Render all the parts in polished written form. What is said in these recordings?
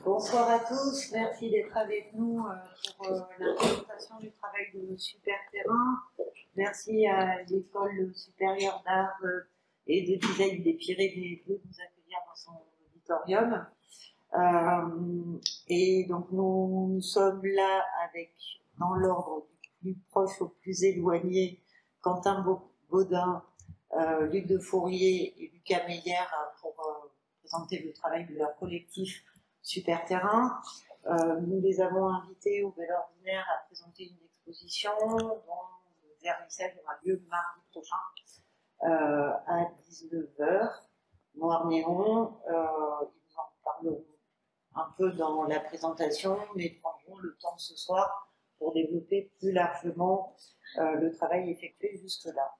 Bonsoir à tous, merci d'être avec nous pour la présentation du travail de Super Terrain. Merci à l'École supérieure d'art et de design des Pyrénées de nous accueillir dans son auditorium. Et donc nous sommes là avec, dans l'ordre du plus proche au plus éloigné, Quentin Baudin, Luc de Fourier et Lucas Meyer pour présenter le travail de leur collectif Super Terrain. Nous les avons invités au Bel Ordinaire à présenter une exposition dont le vernissage aura lieu mardi prochain à 19h. Noir Néon, ils nous en parleront un peu dans la présentation, mais prendront le temps ce soir pour développer plus largement le travail effectué jusque-là.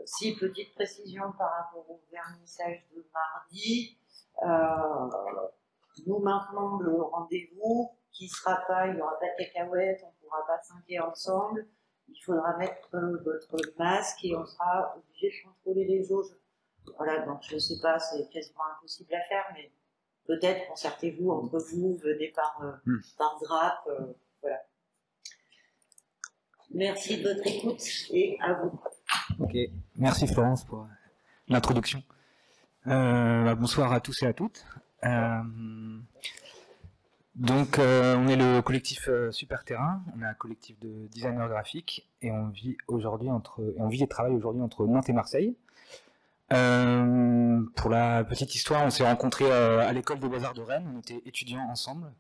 Si, petite précision par rapport au vernissage de mardi, nous maintenons le rendez-vous qui sera pas, il n'y aura pas de cacahuètes, on ne pourra pas s'inquiéter ensemble, il faudra mettre votre masque et on sera obligé de contrôler les jauges. Voilà, donc je ne sais pas, c'est quasiment impossible à faire, mais peut-être concertez-vous entre vous, venez par drape, voilà. Merci de votre écoute et à vous. Ok, merci Florence pour l'introduction. Bonsoir à tous et à toutes. Donc on est le collectif Super Terrain, on est un collectif de designers graphiques et on vit et travaille aujourd'hui entre Nantes et Marseille. Pour la petite histoire, on s'est rencontrés à l'école des Beaux-Arts de Rennes, on était étudiants ensemble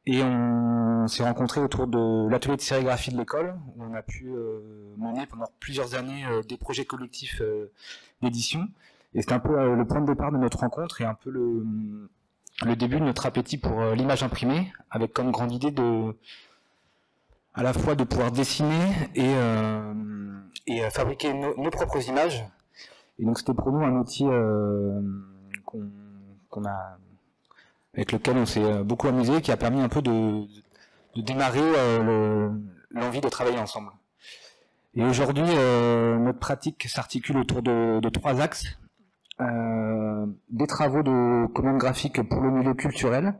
et on s'est rencontrés autour de l'atelier de sérigraphie de l'école où on a pu mener pendant plusieurs années des projets collectifs d'édition. Et c'est un peu le point de départ de notre rencontre et un peu le début de notre appétit pour l'image imprimée, avec comme grande idée à la fois de pouvoir dessiner et fabriquer nos propres images. Et donc c'était pour nous un outil avec lequel on s'est beaucoup amusé, qui a permis un peu de démarrer l'envie de travailler ensemble. Et aujourd'hui, notre pratique s'articule autour de trois axes. Des travaux de commande graphique pour le milieu culturel.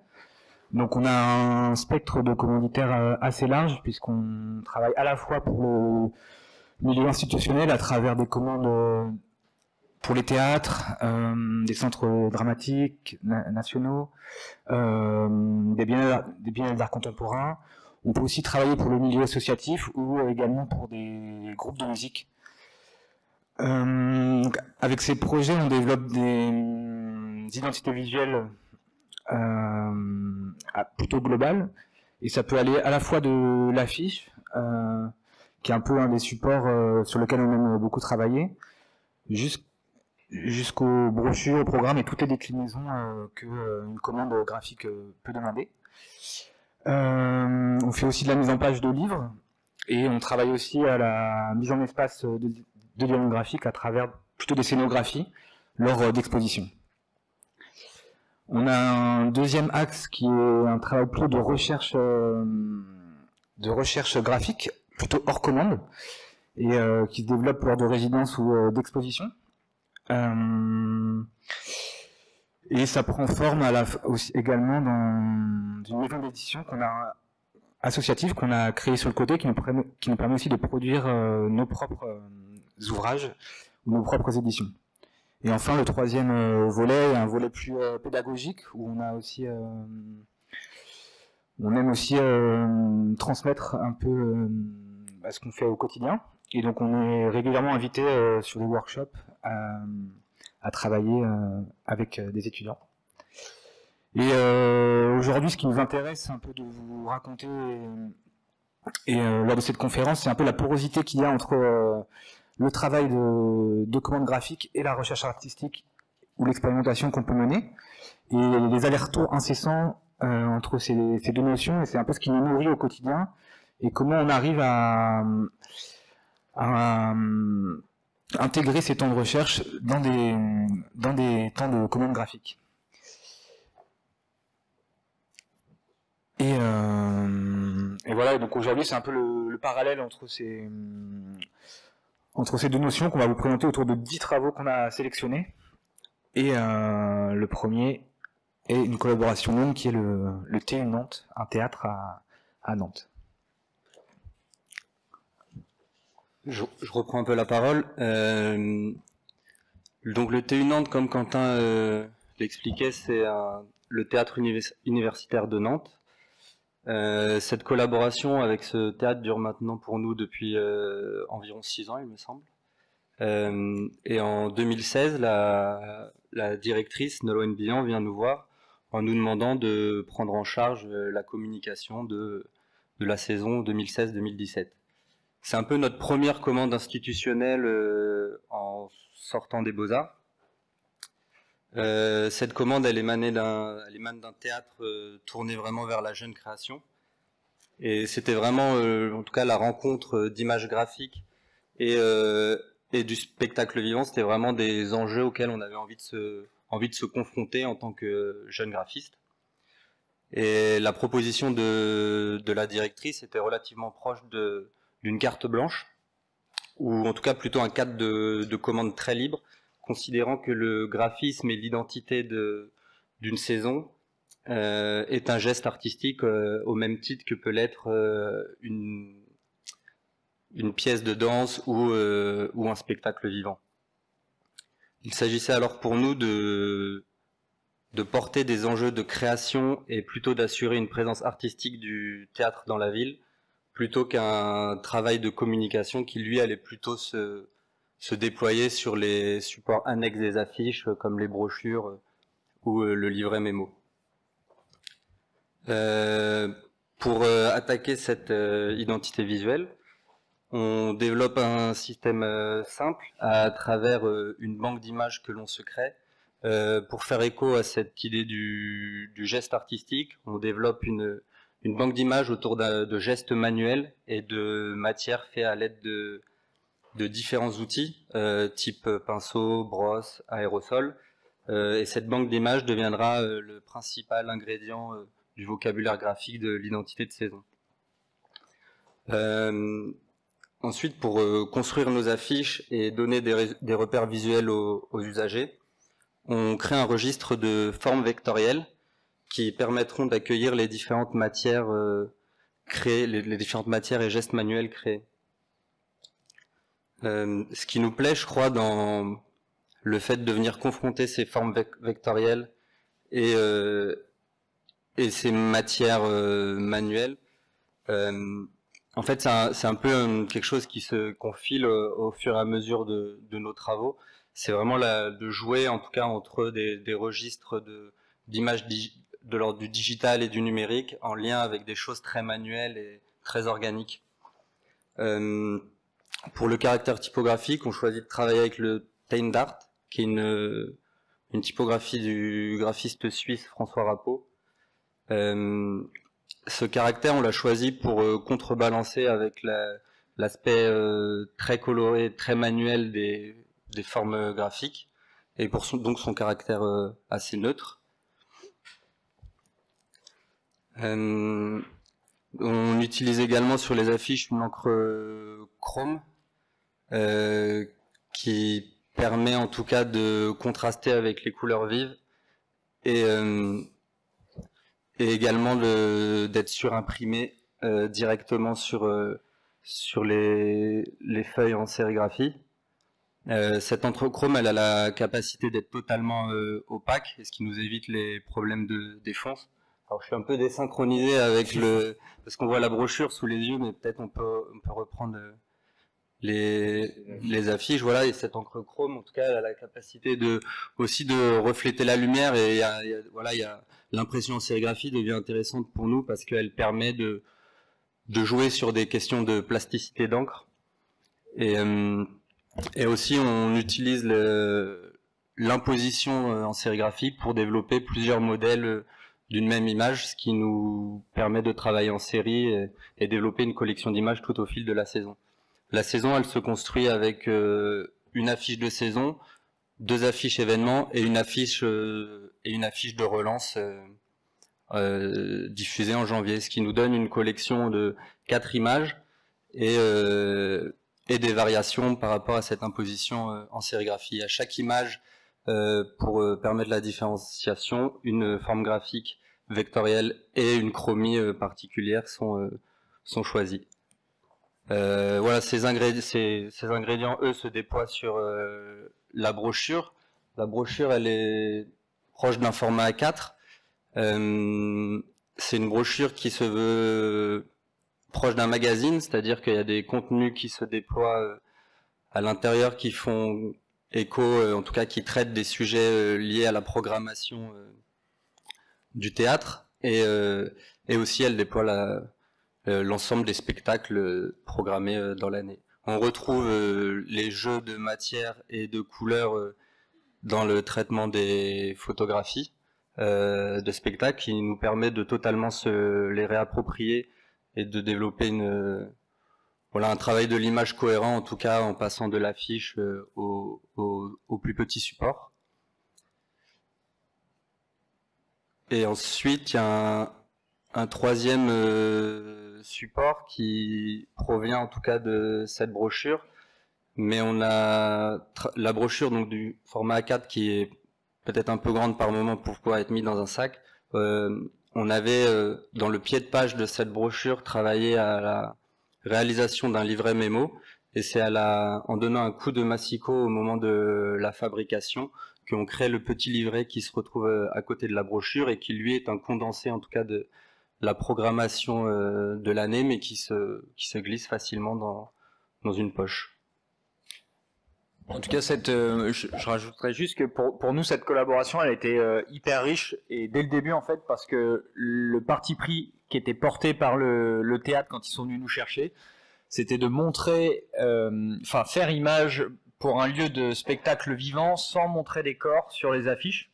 Donc on a un spectre de commanditaires assez large puisqu'on travaille à la fois pour le milieu institutionnel à travers des commandes pour les théâtres, des centres dramatiques nationaux, des biennales d'art contemporain. On peut aussi travailler pour le milieu associatif ou également pour des groupes de musique. Avec ces projets, on développe des identités visuelles plutôt globales, et ça peut aller à la fois de l'affiche, qui est un peu un des supports sur lequel on aime beaucoup travailler, jusqu'aux brochures, aux programmes et toutes les déclinaisons qu'une commande graphique peut demander. On fait aussi de la mise en page de livres, et on travaille aussi à la mise en espace de dialogue graphique à travers plutôt des scénographies lors d'expositions. On a un deuxième axe qui est un travail plutôt de recherche graphique, plutôt hors commande, et qui se développe lors de résidences ou d'expositions. Et ça prend forme également dans une maison d'édition associative qu'on a créée sur le côté, qui nous permet aussi de produire nos propres ouvrages ou nos propres éditions. Et enfin, le troisième volet est un volet plus pédagogique, où on aime aussi transmettre un peu ce qu'on fait au quotidien. Et donc on est régulièrement invité sur des workshops à travailler avec des étudiants. Et aujourd'hui, ce qui nous intéresse, c'est un peu de vous raconter, lors de cette conférence, c'est un peu la porosité qu'il y a entre le travail de commande graphique et la recherche artistique ou l'expérimentation qu'on peut mener, et les allers-retours incessants entre ces deux notions, et c'est un peu ce qui nous nourrit au quotidien, et comment on arrive à intégrer ces temps de recherche dans des temps de commande graphique. Et voilà, donc aujourd'hui c'est un peu le parallèle entre ces deux notions qu'on va vous présenter autour de 10 travaux qu'on a sélectionnés. Et le premier et une collaboration longue qui est le TU Nantes, un théâtre à Nantes. Je reprends un peu la parole. Donc le TU Nantes, comme Quentin l'expliquait, c'est le théâtre universitaire de Nantes. Cette collaboration avec ce théâtre dure maintenant pour nous depuis environ 6 ans, il me semble. Et en 2016, la directrice Nolwenn Billan vient nous voir en nous demandant de prendre en charge la communication de la saison 2016-2017. C'est un peu notre première commande institutionnelle en sortant des Beaux-Arts. Cette commande, elle émane d'un théâtre tourné vraiment vers la jeune création. Et c'était vraiment, en tout cas, la rencontre d'images graphiques et du spectacle vivant. C'était vraiment des enjeux auxquels on avait envie de se confronter en tant que jeune graphiste. Et la proposition de la directrice était relativement proche d'une carte blanche, ou en tout cas plutôt un cadre de commande très libre, considérant que le graphisme et l'identité d'une saison est un geste artistique au même titre que peut l'être une pièce de danse ou un spectacle vivant. Il s'agissait alors pour nous de porter des enjeux de création et plutôt d'assurer une présence artistique du théâtre dans la ville, plutôt qu'un travail de communication qui lui allait plutôt se déployer sur les supports annexes des affiches comme les brochures ou le livret mémo. Pour attaquer cette identité visuelle, on développe un système simple à travers une banque d'images que l'on se crée. Pour faire écho à cette idée du geste artistique, on développe une banque d'images autour de gestes manuels et de matières faites à l'aide de différents outils, type pinceau, brosse, aérosol. Et cette banque d'images deviendra le principal ingrédient du vocabulaire graphique de l'identité de saison. Ensuite, pour construire nos affiches et donner des repères visuels aux usagers, on crée un registre de formes vectorielles qui permettront d'accueillir les différentes matières créées, les différentes matières et gestes manuels créés. Ce qui nous plaît, je crois, dans le fait de venir confronter ces formes vectorielles et ces matières manuelles, en fait, c'est un peu quelque chose qu'on file au fur et à mesure de nos travaux. C'est vraiment de jouer, en tout cas, entre des registres d'images de l'ordre du digital et du numérique, en lien avec des choses très manuelles et très organiques. Pour le caractère typographique, on choisit de travailler avec le Teindart, qui est une typographie du graphiste suisse François Rappeau. Ce caractère, on l'a choisi pour contrebalancer avec l'aspect très coloré, très manuel des formes graphiques, et pour donc son caractère assez neutre. On utilise également sur les affiches une encre chrome qui permet en tout cas de contraster avec les couleurs vives et également d'être surimprimé directement sur les feuilles en sérigraphie. Cette encre chrome, elle a la capacité d'être totalement opaque, ce qui nous évite les problèmes de défonce. Alors je suis un peu désynchronisé avec parce qu'on voit la brochure sous les yeux, mais peut-être on peut reprendre les affiches. Voilà, et cette encre chrome, en tout cas, elle a la capacité aussi de refléter la lumière, et l'impression en sérigraphie devient intéressante pour nous parce qu'elle permet de jouer sur des questions de plasticité d'encre. Et aussi, on utilise l'imposition en sérigraphie pour développer plusieurs modèles d'une même image, ce qui nous permet de travailler en série et développer une collection d'images tout au fil de la saison. La saison, elle se construit avec une affiche de saison, 2 affiches événements et une affiche de relance diffusée en janvier, ce qui nous donne une collection de 4 images et des variations par rapport à cette imposition en sérigraphie. À chaque image, pour permettre la différenciation, une forme graphique vectorielle et une chromie particulière sont choisis. Voilà, ces ingrédients, eux, se déploient sur la brochure. La brochure, elle est proche d'un format A4. C'est une brochure qui se veut proche d'un magazine, c'est-à-dire qu'il y a des contenus qui se déploient à l'intérieur qui font écho, en tout cas qui traitent des sujets liés à la programmation du théâtre, et aussi elle déploie l'ensemble des spectacles programmés dans l'année. On retrouve les jeux de matière et de couleurs dans le traitement des photographies de spectacles, qui nous permet de totalement se les réapproprier et de développer un travail de l'image cohérent, en tout cas en passant de l'affiche au plus petit support. Et ensuite, il y a un troisième support qui provient en tout cas de cette brochure, mais on a la brochure donc du format A4 qui est peut-être un peu grande par moment pour pouvoir être mis dans un sac. On avait dans le pied de page de cette brochure travaillé à la réalisation d'un livret mémo, et c'est en donnant un coup de massicot au moment de la fabrication qu'on crée le petit livret qui se retrouve à côté de la brochure et qui lui est un condensé en tout cas de la programmation de l'année, mais qui se glisse facilement dans une poche. En tout cas, je rajouterais juste que pour nous, cette collaboration, elle était hyper riche, et dès le début, en fait, parce que le parti pris qui était porté par le théâtre quand ils sont venus nous chercher, c'était de montrer, faire image pour un lieu de spectacle vivant sans montrer des corps sur les affiches.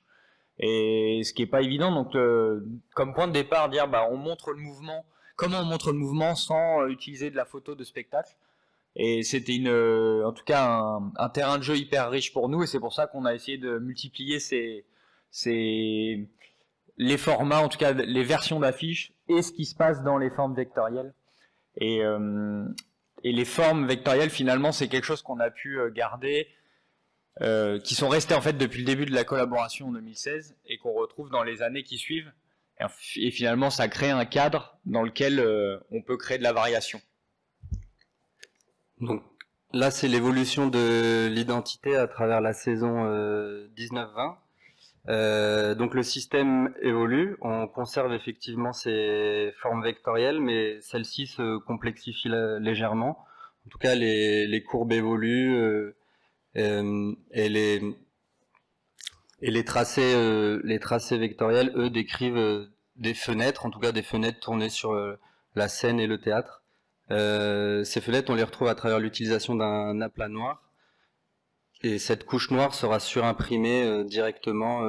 Et ce qui est pas évident, donc comme point de départ, dire on montre le mouvement, comment on montre le mouvement sans utiliser de la photo de spectacle. Et c'était en tout cas un terrain de jeu hyper riche pour nous, et c'est pour ça qu'on a essayé de multiplier les formats, en tout cas les versions d'affiches, et ce qui se passe dans les formes vectorielles. Et les formes vectorielles, finalement, c'est quelque chose qu'on a pu garder, qui sont restées en fait depuis le début de la collaboration en 2016, et qu'on retrouve dans les années qui suivent. Et finalement, ça crée un cadre dans lequel on peut créer de la variation. Donc là, c'est l'évolution de l'identité à travers la saison 19-20. Donc le système évolue, on conserve effectivement ces formes vectorielles, mais celles-ci se complexifient légèrement. En tout cas, les courbes évoluent et les tracés vectoriels, eux, décrivent des fenêtres, en tout cas des fenêtres tournées sur la scène et le théâtre. Ces fenêtres, on les retrouve à travers l'utilisation d'un aplat noir, et cette couche noire sera surimprimée directement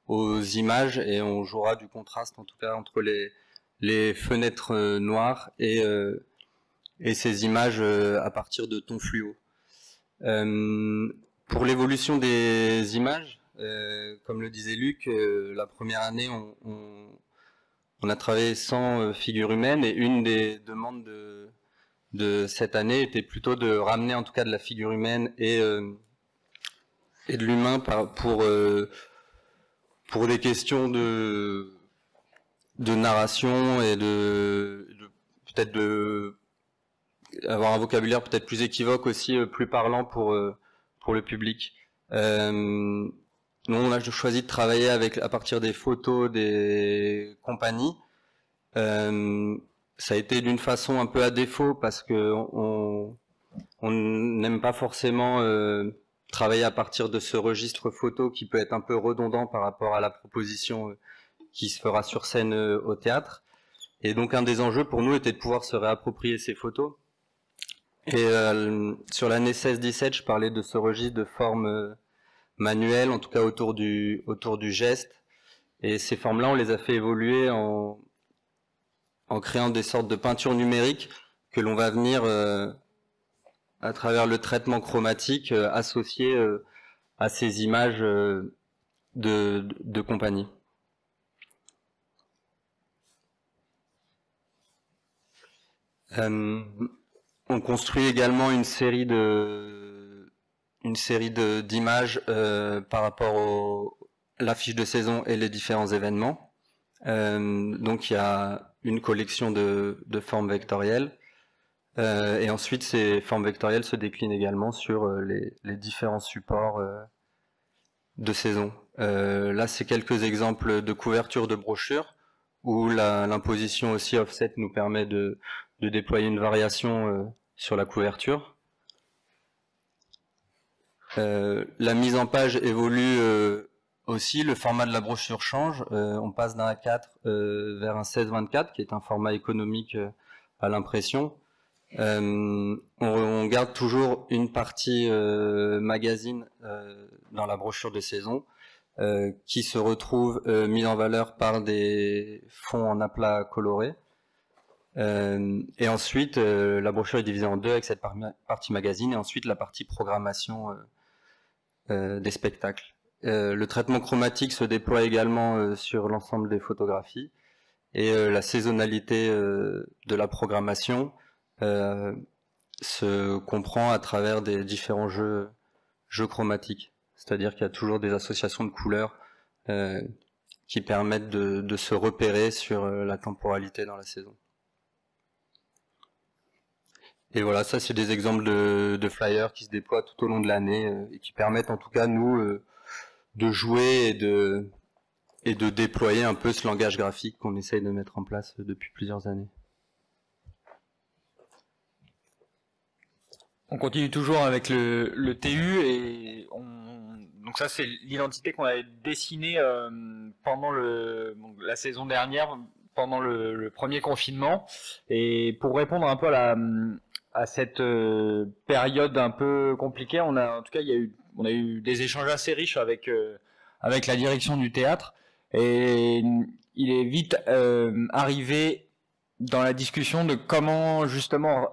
aux images, et on jouera du contraste en tout cas entre les fenêtres noires et ces images à partir de tons fluo. Pour l'évolution des images, comme le disait Luc, la première année on a travaillé sans figure humaine, et une des demandes de cette année était plutôt de ramener en tout cas de la figure humaine et de l'humain pour des questions de narration, et peut-être avoir un vocabulaire peut-être plus équivoque aussi, plus parlant pour le public. Nous, on a choisi de travailler à partir des photos des compagnies. Ça a été d'une façon un peu à défaut, parce que on n'aime pas forcément travailler à partir de ce registre photo qui peut être un peu redondant par rapport à la proposition qui se fera sur scène au théâtre. Et donc un des enjeux pour nous était de pouvoir se réapproprier ces photos. Et sur l'année 16-17, je parlais de ce registre de forme manuelle, en tout cas autour du geste. Et ces formes-là, on les a fait évoluer en créant des sortes de peintures numériques que l'on va venir, à travers le traitement chromatique, associer à ces images de compagnie. On construit également une série de une série d'images par rapport à l'affiche de saison et les différents événements. Donc il y a une collection de formes vectorielles. Et ensuite, ces formes vectorielles se déclinent également sur les différents supports de saison. Là, c'est quelques exemples de couverture de brochures où l'imposition aussi offset nous permet de déployer une variation sur la couverture. La mise en page évolue aussi, le format de la brochure change. On passe d'un A4 vers un 16-24 qui est un format économique à l'impression. On garde toujours une partie magazine dans la brochure de saison qui se retrouve mise en valeur par des fonds en aplat colorés. Et ensuite, la brochure est divisée en deux avec cette partie magazine et ensuite la partie programmation des spectacles. Le traitement chromatique se déploie également sur l'ensemble des photographies et la saisonnalité de la programmation se comprend à travers des différents jeux chromatiques. C'est-à-dire qu'il y a toujours des associations de couleurs qui permettent de se repérer sur la temporalité dans la saison. Et voilà, ça c'est des exemples de flyers qui se déploient tout au long de l'année et qui permettent en tout cas nous de jouer et de déployer un peu ce langage graphique qu'on essaye de mettre en place depuis plusieurs années. On continue toujours avec le TU et donc ça c'est l'identité qu'on avait dessinée pendant la saison dernière, pendant le premier confinement. Et pour répondre un peu à cette période un peu compliquée, on a eu des échanges assez riches avec la direction du théâtre et il est vite arrivé dans la discussion de comment justement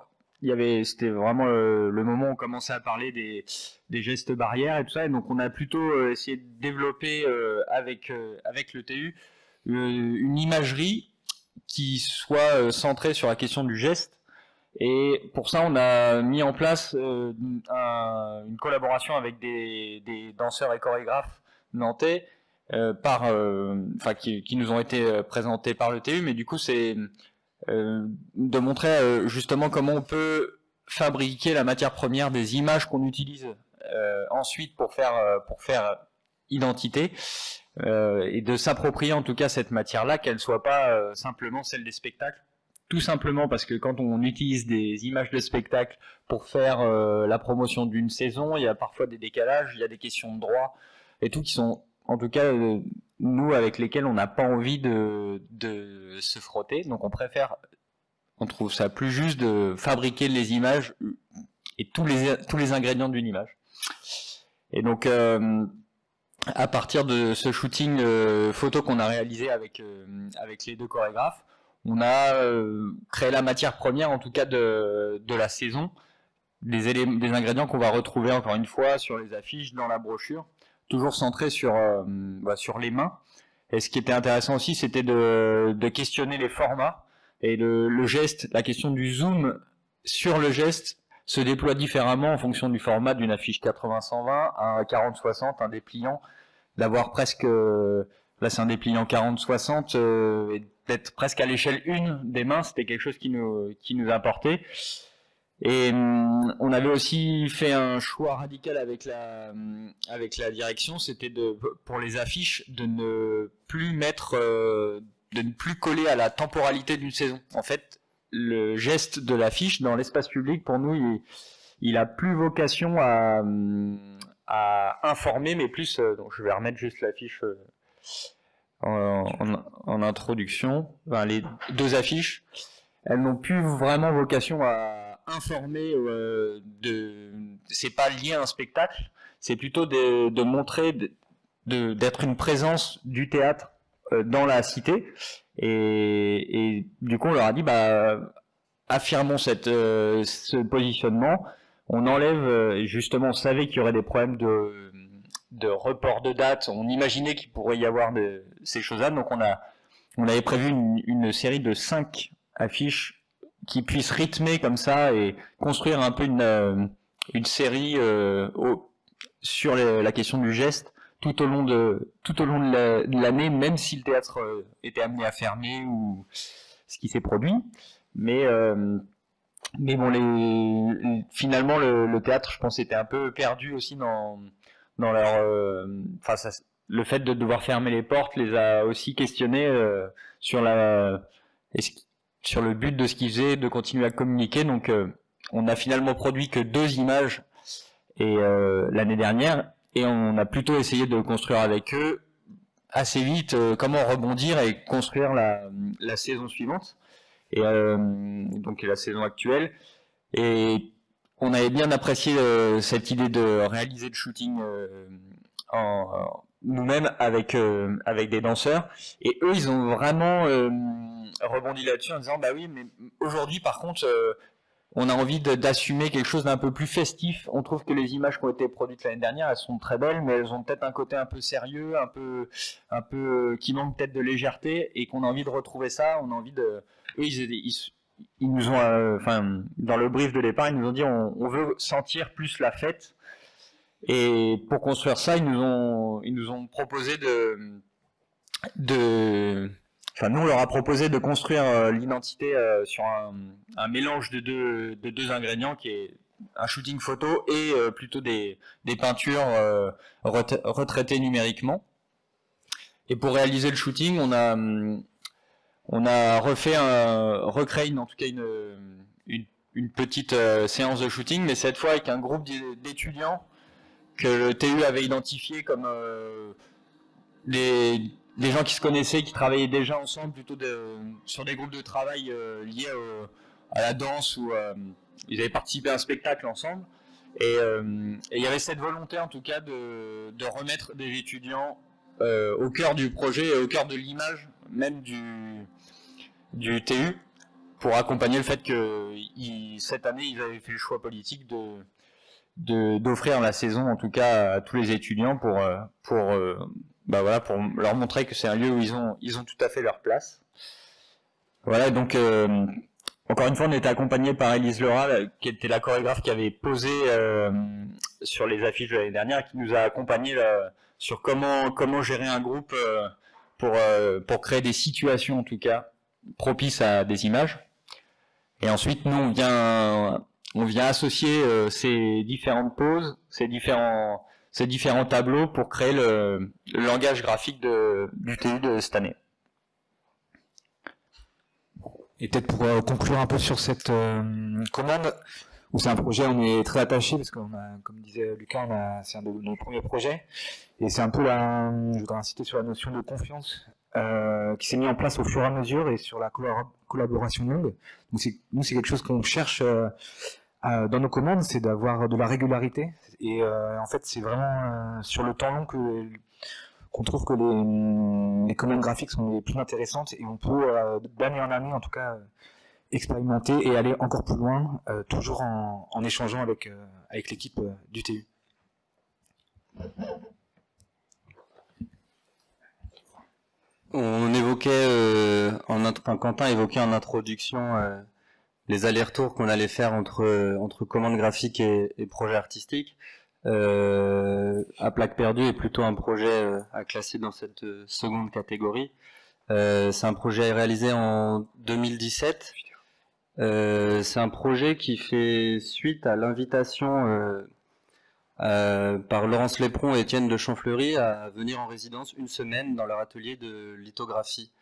c'était vraiment le moment où on commençait à parler des gestes barrières et tout ça, et donc on a plutôt essayé de développer avec le TU une imagerie qui soit centrée sur la question du geste. Et pour ça, on a mis en place une collaboration avec des danseurs et chorégraphes nantais qui nous ont été présentés par le TU, mais du coup c'est de montrer justement comment on peut fabriquer la matière première des images qu'on utilise ensuite pour faire identité et de s'approprier en tout cas cette matière-là, qu'elle soit pas simplement celle des spectacles. Tout simplement parce que quand on utilise des images de spectacle pour faire la promotion d'une saison, il y a parfois des décalages, il y a des questions de droit et tout qui sont en tout cas nous avec lesquels on n'a pas envie de se frotter, donc on trouve ça plus juste de fabriquer les images et tous les ingrédients d'une image. Et donc à partir de ce shooting photo qu'on a réalisé avec les deux chorégraphes, on a créé la matière première en tout cas de la saison, des ingrédients qu'on va retrouver encore une fois sur les affiches, dans la brochure, toujours centré sur les mains. Et ce qui était intéressant aussi, c'était de questionner les formats et le geste, la question du zoom sur le geste se déploie différemment en fonction du format d'une affiche 80-120 à un 40-60, un dépliant, d'avoir presque, là c'est un dépliant 40-60 et d'être presque à l'échelle 1 des mains, c'était quelque chose qui nous importait. Et on avait aussi fait un choix radical avec la direction, c'était pour les affiches de ne plus coller à la temporalité d'une saison. En fait, le geste de l'affiche dans l'espace public, pour nous, il a plus vocation à informer, mais plus. Donc, je vais remettre juste l'affiche en introduction. Enfin, les deux affiches, elles n'ont plus vraiment vocation à informer. C'est pas lié à un spectacle. C'est plutôt de montrer, d'être une présence du théâtre dans la cité. Et du coup, on leur a dit, affirmons ce positionnement. On enlève, justement, on savait qu'il y aurait des problèmes de report de date. On imaginait qu'il pourrait y avoir ces choses-là. Donc, on avait prévu une série de 5 affiches qui puissent rythmer comme ça et construire un peu une série sur la question du geste tout au long de l'année, même si le théâtre était amené à fermer ou ce qui s'est produit. Mais bon, finalement le théâtre, je pense, était un peu perdu aussi dans leur, le fait de devoir fermer les portes les a aussi questionnés sur le but de ce qu'ils faisaient, de continuer à communiquer. Donc on a finalement produit que 2 images l'année dernière, et on a plutôt essayé de construire avec eux assez vite comment rebondir et construire la saison suivante, et donc la saison actuelle. Et on avait bien apprécié cette idée de réaliser le shooting nous-mêmes avec des danseurs, et eux ils ont vraiment rebondi là-dessus en disant bah oui, mais aujourd'hui par contre on a envie d'assumer quelque chose d'un peu plus festif. On trouve que les images qui ont été produites l'année dernière, elles sont très belles, mais elles ont peut-être un côté un peu sérieux, un peu qui manque peut-être de légèreté, et qu'on a envie de retrouver ça. On a envie de. Eux, ils nous ont, dans le brief de départ, ils nous ont dit on veut sentir plus la fête. Et pour construire ça, ils nous ont proposé nous, on leur a proposé de construire l'identité sur un mélange de deux ingrédients, qui est un shooting photo et plutôt des peintures retraitées numériquement. Et pour réaliser le shooting, on a recréé en tout cas une petite séance de shooting, mais cette fois avec un groupe d'étudiants que le TU avait identifié comme des gens qui se connaissaient, qui travaillaient déjà ensemble, plutôt sur des groupes de travail liés à la danse, ou ils avaient participé à un spectacle ensemble. Et il y avait cette volonté en tout cas de remettre des étudiants au cœur du projet et au cœur de l'image même du TU, pour accompagner le fait que cette année ils avaient fait le choix politique d'offrir la saison en tout cas à tous les étudiants pour leur montrer que c'est un lieu où ils ont tout à fait leur place. Voilà, donc encore une fois, on était accompagné par Élise Lerat, qui était la chorégraphe qui avait posé sur les affiches de l'année dernière, qui nous a accompagnés sur comment gérer un groupe pour créer des situations en tout cas propices à des images. Et ensuite, nous, on vient associer ces différentes poses, ces différents tableaux pour créer le langage graphique du TU de cette année. Et peut-être pour conclure un peu sur cette commande, où c'est un projet, on est très attaché, parce qu'on a, comme disait Lucas, c'est un de nos premiers projets, et c'est un peu je voudrais insister sur la notion de confiance qui s'est mis en place au fur et à mesure, et sur la collaboration longue. Donc nous, c'est quelque chose qu'on cherche dans nos commandes, c'est d'avoir de la régularité, et en fait c'est vraiment sur le temps long qu'on trouve que les commandes graphiques sont les plus intéressantes, et on peut d'année en année en tout cas expérimenter et aller encore plus loin, toujours en échangeant avec l'équipe du TU. On évoquait, Quentin évoquait en introduction les allers-retours qu'on allait faire entre commandes graphiques et projets artistiques. À Plaque Perdue est plutôt un projet à classer dans cette seconde catégorie. C'est un projet réalisé en 2017. C'est un projet qui fait suite à l'invitation par Laurence Lépron et Étienne de Champfleury à venir en résidence une semaine dans leur atelier de lithographie.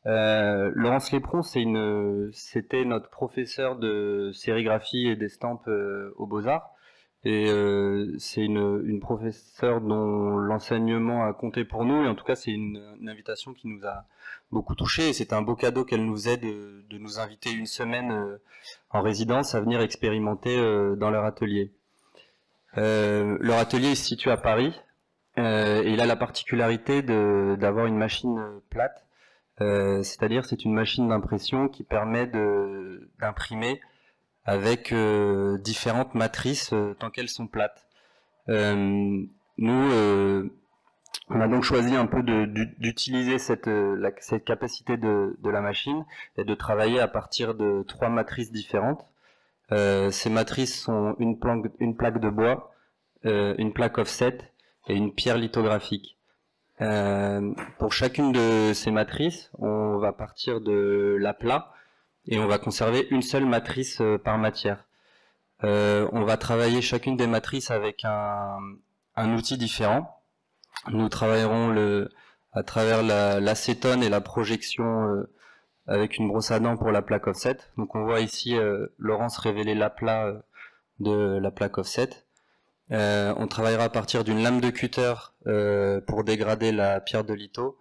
Laurence Lépron, c'était notre professeur de sérigraphie et d'estampes aux Beaux-Arts. Et c'est une professeure dont l'enseignement a compté pour nous, et en tout cas c'est une invitation qui nous a beaucoup touchés, et c'est un beau cadeau qu'elle nous faisait de nous inviter une semaine en résidence à venir expérimenter dans leur atelier. Leur atelier se situe à Paris, et il a la particularité d'avoir une machine plate, c'est-à-dire c'est une machine d'impression qui permet d'imprimer avec différentes matrices tant qu'elles sont plates. Nous, on a donc choisi un peu d'utiliser cette capacité de la machine et de travailler à partir de 3 matrices différentes. Ces matrices sont une plaque de bois, une plaque offset et une pierre lithographique. Pour chacune de ces matrices, on va partir de l'aplat et on va conserver une seule matrice par matière. On va travailler chacune des matrices avec un outil différent. Nous travaillerons à travers l'acétone et la projection avec une brosse à dents pour la plaque offset. Donc on voit ici Laurence révéler l'aplat de la plaque offset. On travaillera à partir d'une lame de cutter pour dégrader la pierre de litho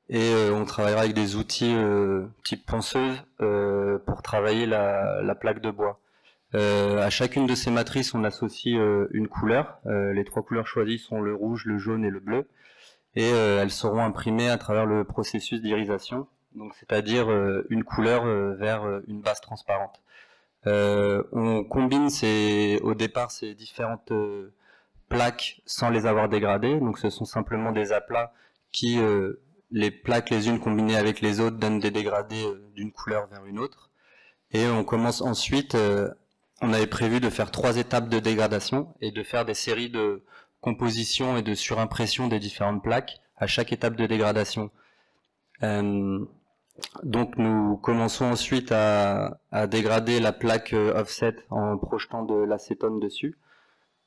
et on travaillera avec des outils type ponceuse pour travailler la plaque de bois. À chacune de ces matrices, on associe une couleur. Les 3 couleurs choisies sont le rouge, le jaune et le bleu. Et elles seront imprimées à travers le processus d'irisation, donc c'est-à-dire une couleur vers une base transparente. On combine au départ ces différentes plaques sans les avoir dégradées, donc ce sont simplement des aplats qui, les plaques les unes combinées avec les autres, donnent des dégradés d'une couleur vers une autre. Et on commence ensuite, on avait prévu de faire 3 étapes de dégradation et de faire des séries de composition et de surimpression des différentes plaques à chaque étape de dégradation. Donc nous commençons ensuite à dégrader la plaque offset en projetant de l'acétone dessus,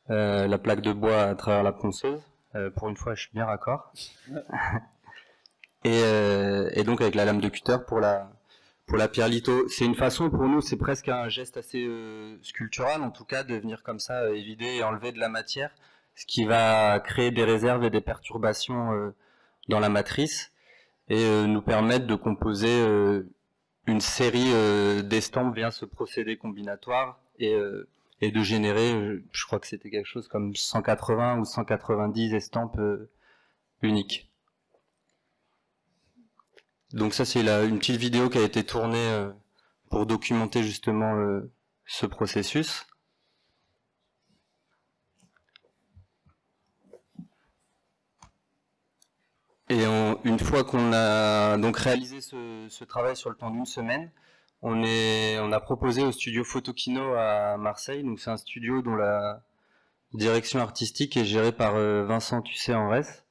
la plaque de bois à travers la ponceuse. Pour une fois, je suis bien raccord. Et donc avec la lame de cutter pour la pierre litho. C'est une façon pour nous, c'est presque un geste assez sculptural en tout cas, de venir comme ça évider et enlever de la matière, ce qui va créer des réserves et des perturbations dans la matrice et nous permettre de composer une série d'estampes via ce procédé combinatoire et de générer, je crois que c'était quelque chose comme 180 ou 190 estampes uniques. Donc ça c'est une petite vidéo qui a été tournée pour documenter justement ce processus. Et une fois qu'on a donc réalisé ce travail sur le temps d'une semaine, on a proposé au studio Photokino à Marseille. Donc c'est un studio dont la direction artistique est gérée par Vincent Tussé-Henrès.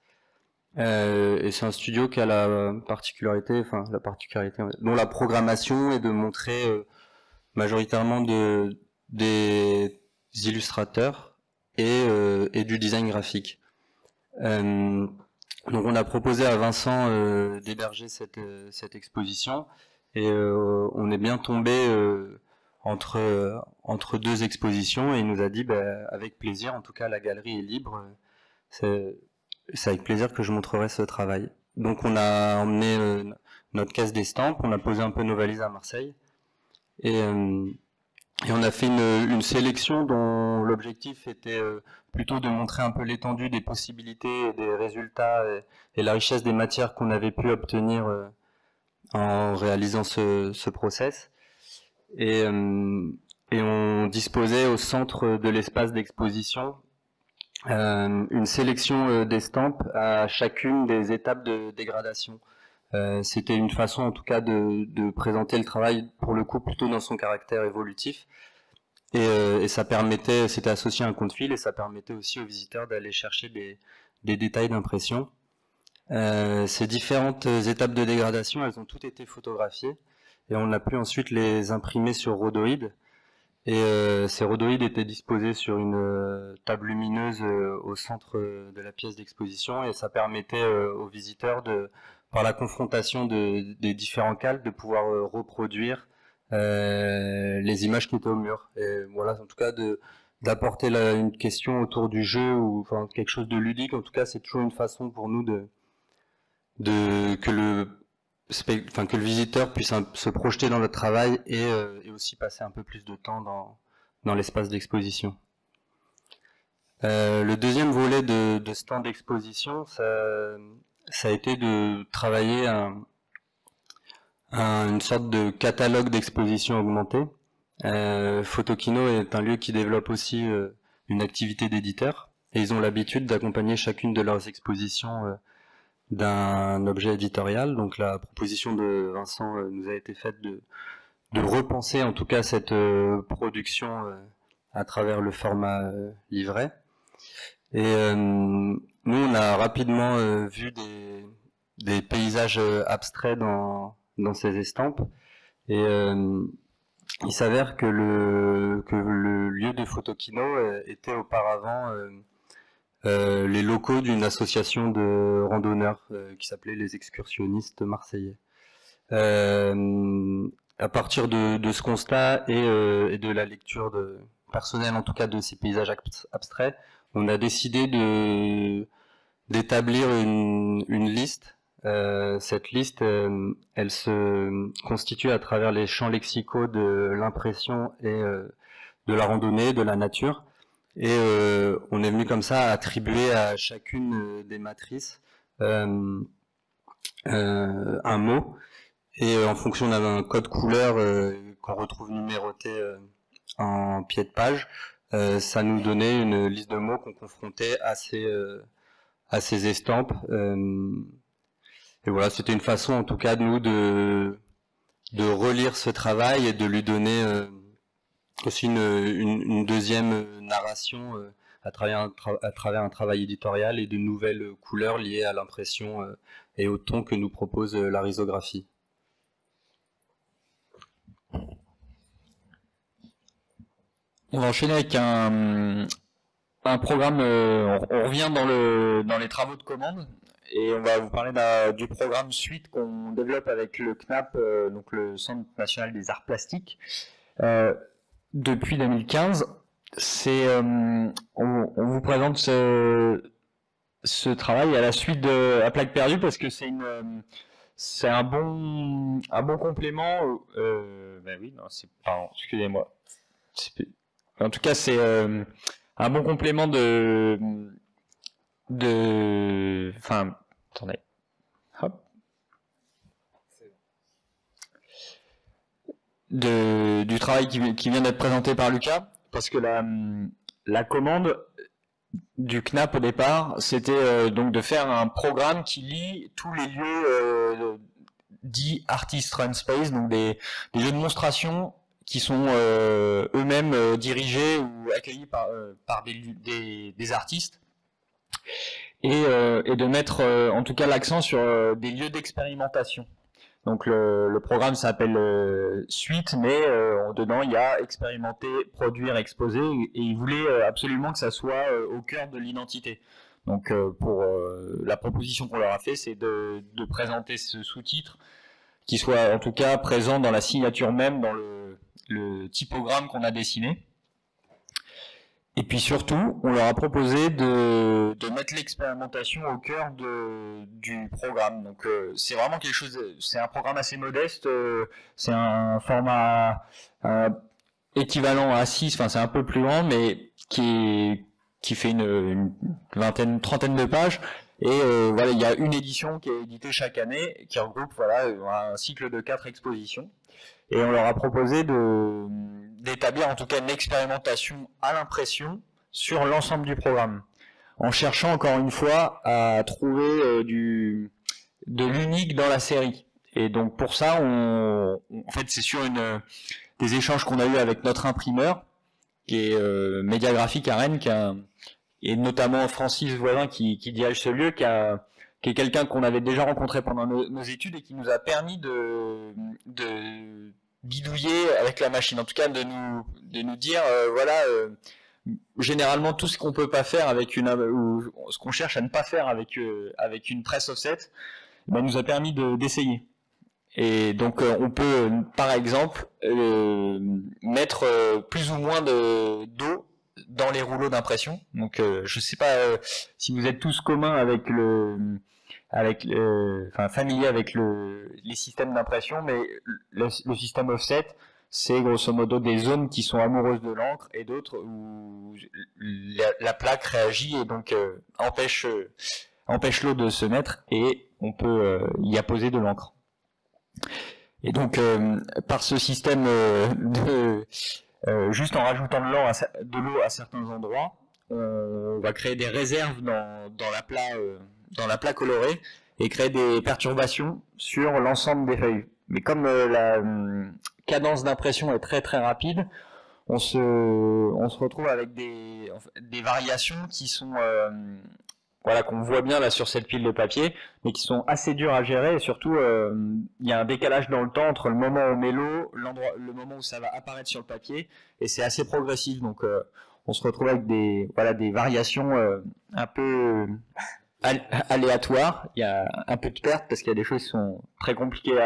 Et c'est un studio qui a la particularité dont la programmation est de montrer majoritairement des illustrateurs et du design graphique. Donc on a proposé à Vincent d'héberger cette exposition et on est bien tombé entre 2 expositions et il nous a dit avec plaisir, en tout cas la galerie est libre, c'est avec plaisir que je montrerai ce travail. Donc on a emmené notre caisse d'estampes, on a posé un peu nos valises à Marseille et on a fait une sélection dont l'objectif était plutôt de montrer un peu l'étendue des possibilités, des résultats et la richesse des matières qu'on avait pu obtenir en réalisant ce process. Et on disposait au centre de l'espace d'exposition une sélection d'estampes à chacune des étapes de dégradation. C'était une façon en tout cas de présenter le travail pour le coup plutôt dans son caractère évolutif et ça permettait, c'était associé à un compte-fil et ça permettait aussi aux visiteurs d'aller chercher des détails d'impression. Ces différentes étapes de dégradation, elles ont toutes été photographiées et on a pu ensuite les imprimer sur rhodoïde. Et ces rhodoïdes étaient disposés sur une table lumineuse au centre de la pièce d'exposition et ça permettait aux visiteurs par la confrontation des différents calques de pouvoir reproduire les images qui étaient au mur. Et voilà, en tout cas d'apporter une question autour du jeu ou enfin quelque chose de ludique. En tout cas, c'est toujours une façon pour nous que le visiteur puisse se projeter dans notre travail et aussi passer un peu plus de temps dans l'espace d'exposition. Le deuxième volet de ce temps d'exposition, ça a été de travailler une sorte de catalogue d'exposition augmentée. Photokino est un lieu qui développe aussi une activité d'éditeur et ils ont l'habitude d'accompagner chacune de leurs expositions d'un objet éditorial. Donc la proposition de Vincent nous a été faite de repenser en tout cas cette production à travers le format livret. Et nous, on a rapidement vu des paysages abstraits dans ces estampes. Et il s'avère que le lieu de Photokino était auparavant les locaux d'une association de randonneurs qui s'appelait les Excursionnistes Marseillais. À partir de ce constat et de la lecture personnelle, en tout cas, de ces paysages abstraits, on a décidé d'établir une liste. Cette liste, elle se constitue à travers les champs lexicaux de l'impression et de la randonnée, de la nature. Et on est venu comme ça attribuer à chacune des matrices un mot. Et en fonction d'un code couleur qu'on retrouve numéroté en pied de page, ça nous donnait une liste de mots qu'on confrontait à ces estampes. Et voilà, c'était une façon en tout cas de nous de relire ce travail et de lui donner aussi une deuxième narration à travers un travail éditorial et de nouvelles couleurs liées à l'impression et au ton que nous propose la risographie. On va enchaîner avec un programme, on revient dans les travaux de commande et on va vous parler du programme Suite qu'on développe avec le CNAP, donc le Centre National des Arts Plastiques, depuis 2015. On vous présente ce travail à la suite de À Plaque Perdue parce que c'est un bon complément. Ben oui, non, pardon, excusez-moi. En tout cas, c'est un bon complément enfin, attendez. Hop. Du travail qui vient d'être présenté par Lucas, parce que la commande du CNAP au départ, c'était donc de faire un programme qui lie tous les lieux dits Artist Run Space, donc des lieux de monstration qui sont eux-mêmes dirigés ou accueillis par des artistes, et de mettre en tout cas l'accent sur des lieux d'expérimentation. Donc le programme s'appelle Suite, mais dedans il y a expérimenter, produire, exposer, et il voulait absolument que ça soit au cœur de l'identité. Donc pour la proposition qu'on leur a fait, c'est de présenter ce sous-titre qui soit en tout cas présent dans la signature même, dans le typogramme qu'on a dessiné. Et puis surtout, on leur a proposé de mettre l'expérimentation au cœur du programme. Donc c'est vraiment quelque chose, c'est un programme assez modeste, c'est un format équivalent à 6, enfin c'est un peu plus grand, mais qui fait une trentaine de pages. Et voilà, il y a une édition qui est éditée chaque année, qui regroupe un cycle de 4 expositions. Et on leur a proposé d'établir en tout cas une expérimentation à l'impression sur l'ensemble du programme, en cherchant encore une fois à trouver de l'unique dans la série. Et donc pour ça, en fait, c'est sur des échanges qu'on a eu avec notre imprimeur, qui est Médiagraphique à Rennes, et notamment Francis Voisin qui dirige ce lieu, qui est quelqu'un qu'on avait déjà rencontré pendant nos études et qui nous a permis de bidouiller avec la machine, en tout cas de nous dire généralement tout ce qu'on peut pas faire ou ce qu'on cherche à ne pas faire avec une presse offset, ben, nous a permis d'essayer. Et donc on peut par exemple mettre plus ou moins d'eau dans les rouleaux d'impression. Donc je sais pas si vous êtes tous communs familier avec les systèmes d'impression, mais le système offset, c'est grosso modo des zones qui sont amoureuses de l'encre et d'autres où la plaque réagit et donc empêche l'eau de se mettre, et on peut y apposer de l'encre. Et donc par ce système juste en rajoutant de l'eau à certains endroits, on va créer des réserves dans l'aplat coloré et créer des perturbations sur l'ensemble des feuilles. Mais comme la cadence d'impression est très très rapide, on se retrouve avec des variations qui sont voilà, qu'on voit bien là sur cette pile de papier, mais qui sont assez dures à gérer, et surtout il y a un décalage dans le temps entre le moment où on met l'eau, le moment où ça va apparaître sur le papier, et c'est assez progressif, donc on se retrouve avec des variations un peu aléatoires. Il y a un peu de perte parce qu'il y a des choses qui sont très compliquées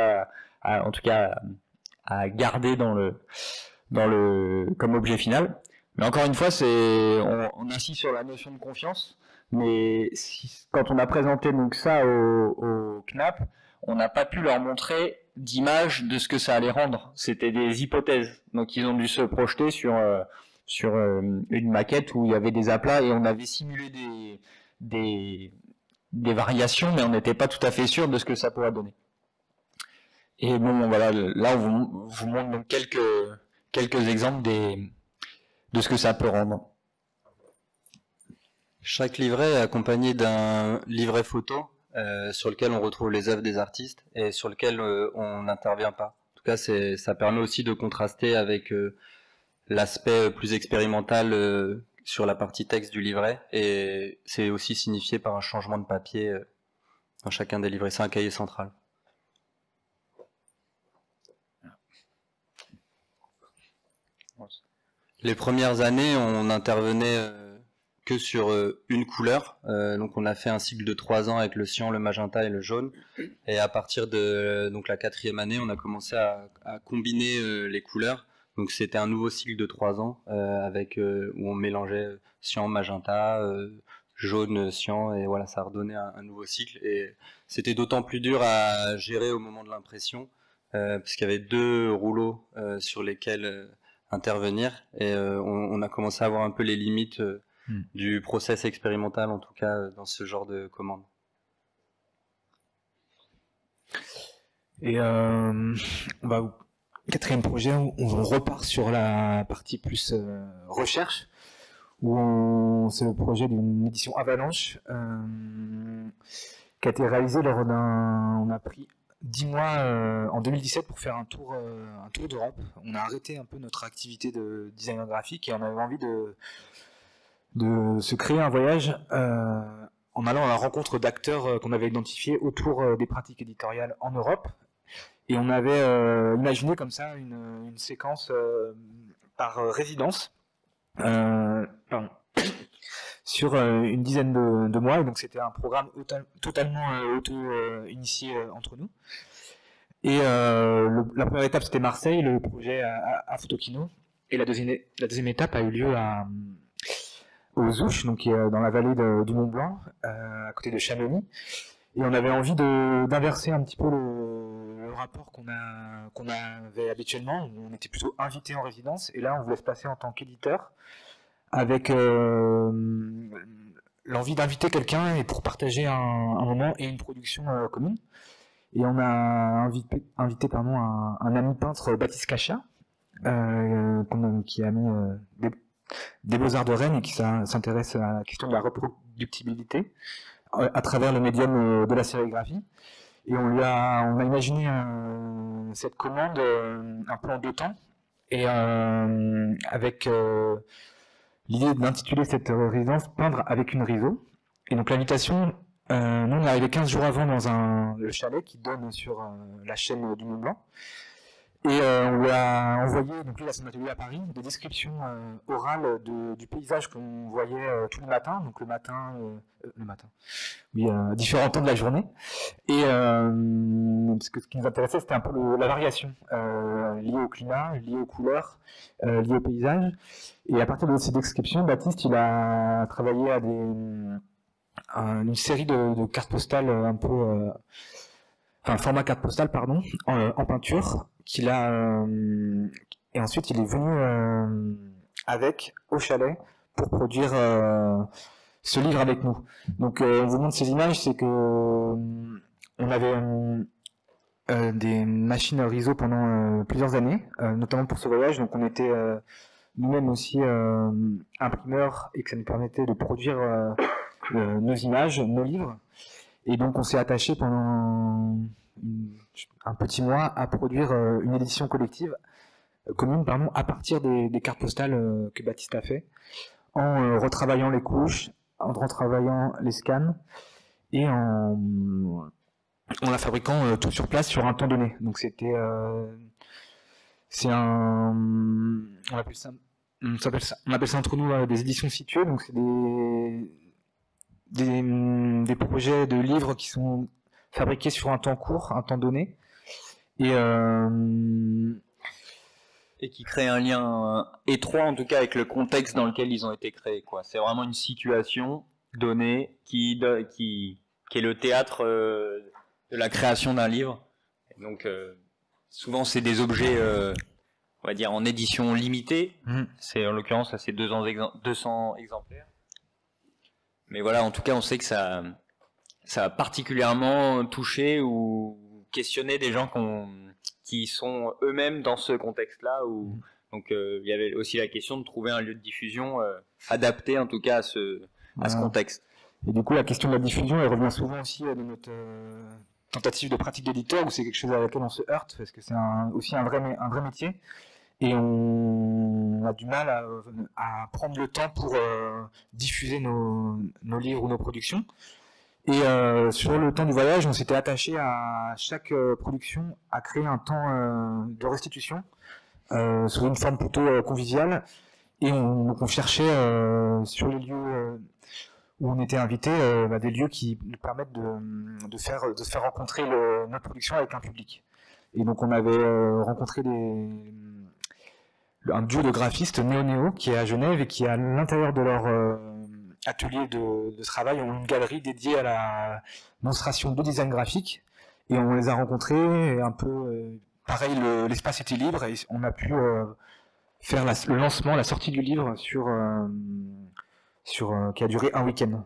en tout cas à garder comme objet final. Mais encore une fois, on insiste sur la notion de confiance. Mais quand on a présenté donc ça au CNAP, on n'a pas pu leur montrer d'image de ce que ça allait rendre. C'était des hypothèses. Donc ils ont dû se projeter sur une maquette où il y avait des aplats et on avait simulé des variations, mais on n'était pas tout à fait sûr de ce que ça pourrait donner. Et bon, voilà, là on vous montre donc quelques exemples de ce que ça peut rendre. Chaque livret est accompagné d'un livret photo sur lequel on retrouve les œuvres des artistes et sur lequel on n'intervient pas. En tout cas, ça permet aussi de contraster avec l'aspect plus expérimental sur la partie texte du livret, et c'est aussi signifié par un changement de papier dans chacun des livrets. C'est un cahier central. Les premières années, on intervenait que sur une couleur, donc on a fait un cycle de 3 ans avec le cyan, le magenta et le jaune, et à partir de donc la 4e année, on a commencé à combiner les couleurs. Donc c'était un nouveau cycle de 3 ans avec où on mélangeait cyan, magenta, jaune, cyan, et voilà, ça redonnait un nouveau cycle, et c'était d'autant plus dur à gérer au moment de l'impression parce qu'il y avait 2 rouleaux sur lesquels intervenir, et on a commencé à voir un peu les limites du process expérimental, en tout cas dans ce genre de commande. Et quatrième projet, on repart sur la partie plus recherche, où c'est le projet d'une édition Avalanche qui a été réalisé lors on a pris 10 mois en 2017 pour faire un tour d'Europe. On a arrêté un peu notre activité de designer graphique et on avait envie de se créer un voyage en allant à la rencontre d'acteurs qu'on avait identifiés autour des pratiques éditoriales en Europe. Et on avait imaginé comme ça une séquence par résidence sur une dizaine de mois. Et donc c'était un programme totalement auto-initié entre nous. Et la première étape c'était Marseille, le projet à Photokino. Et la deuxième étape a eu lieu aux Ouches, donc qui est dans la vallée du Mont Blanc, à côté de Chamonix. Et on avait envie d'inverser un petit peu le rapport qu'on avait habituellement. On était plutôt invité en résidence, et là on voulait se passer en tant qu'éditeur, avec l'envie d'inviter quelqu'un et pour partager un moment et une production commune. Et on a invité un ami peintre, Baptiste Cachat, qui a mis des Beaux-Arts de Rennes et qui s'intéresse à la question de la reproductibilité à travers le médium de la sérigraphie. Et on a imaginé cette commande un peu en 2 temps, et avec l'idée d'intituler cette résidence « Peindre avec une riso ». Et donc l'invitation, nous on est arrivé 15 jours avant dans le chalet qui donne sur la chaîne du Mont Blanc. Et on lui a envoyé, donc lui il a son atelier à Paris, des descriptions orales du paysage qu'on voyait tous les matins, donc le matin, oui, à différents temps de la journée. Et parce que ce qui nous intéressait, c'était un peu la variation liée au climat, liée aux couleurs, liée au paysage. Et à partir de ces descriptions, Baptiste, il a travaillé à une série de cartes postales un peu, enfin format carte postale, pardon, en peinture. Et ensuite il est venu avec au chalet pour produire ce livre avec nous. Donc on vous montre ces images, c'est que on avait des machines riso pendant plusieurs années, notamment pour ce voyage. Donc on était nous-mêmes aussi imprimeurs, et que ça nous permettait de produire nos images, nos livres. Et donc on s'est attaché pendant un petit mois à produire une édition collective commune, pardon, à partir des cartes postales que Baptiste a fait, en retravaillant les couches, en retravaillant les scans et en la fabriquant tout sur place sur un temps donné. Donc c'était on appelle ça entre nous des éditions situées, donc c'est des projets de livres qui sont fabriqués sur un temps court, un temps donné, et qui créent un lien étroit, en tout cas, avec le contexte dans lequel ils ont été créés, quoi. C'est vraiment une situation donnée qui est le théâtre de la création d'un livre. Et donc, souvent, c'est des objets, on va dire, en édition limitée. C'est, en l'occurrence, là, c'est 200 exemplaires. Mais voilà, en tout cas, on sait que ça a particulièrement touché ou questionné des gens qui sont eux-mêmes dans ce contexte-là. Donc, il y avait aussi la question de trouver un lieu de diffusion adapté, en tout cas, à ce contexte. Et du coup, la question de la diffusion, elle revient souvent aussi de notre tentative de pratique d'éditeur, où c'est quelque chose à laquelle on se heurte, parce que c'est aussi un vrai métier. Et on a du mal à prendre le temps pour diffuser nos livres ou nos productions. Et sur le temps du voyage, on s'était attaché à chaque production à créer un temps de restitution sous une forme plutôt conviviale. Et on cherchait sur les lieux où on était invité des lieux qui nous permettent de se faire rencontrer notre production avec un public. Et donc on avait rencontré un duo de graphistes, Néo qui est à Genève et qui, à l'intérieur de leur atelier de travail, ont une galerie dédiée à la démonstration de design graphique. Et on les a rencontrés, et un peu pareil, l'espace était libre, et on a pu faire le lancement, la sortie du livre qui a duré un week-end.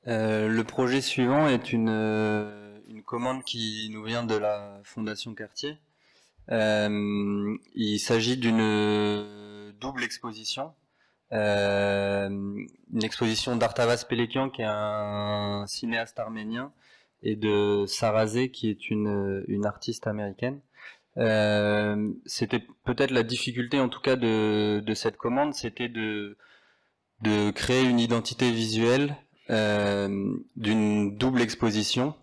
Le projet suivant est une commande qui nous vient de la Fondation Cartier. Il s'agit d'une double exposition. Une exposition d'Artavas Pelekian, qui est un cinéaste arménien, et de Sarazé, qui est une artiste américaine. C'était peut-être la difficulté, en tout cas, de cette commande, c'était de créer une identité visuelle d'une double exposition,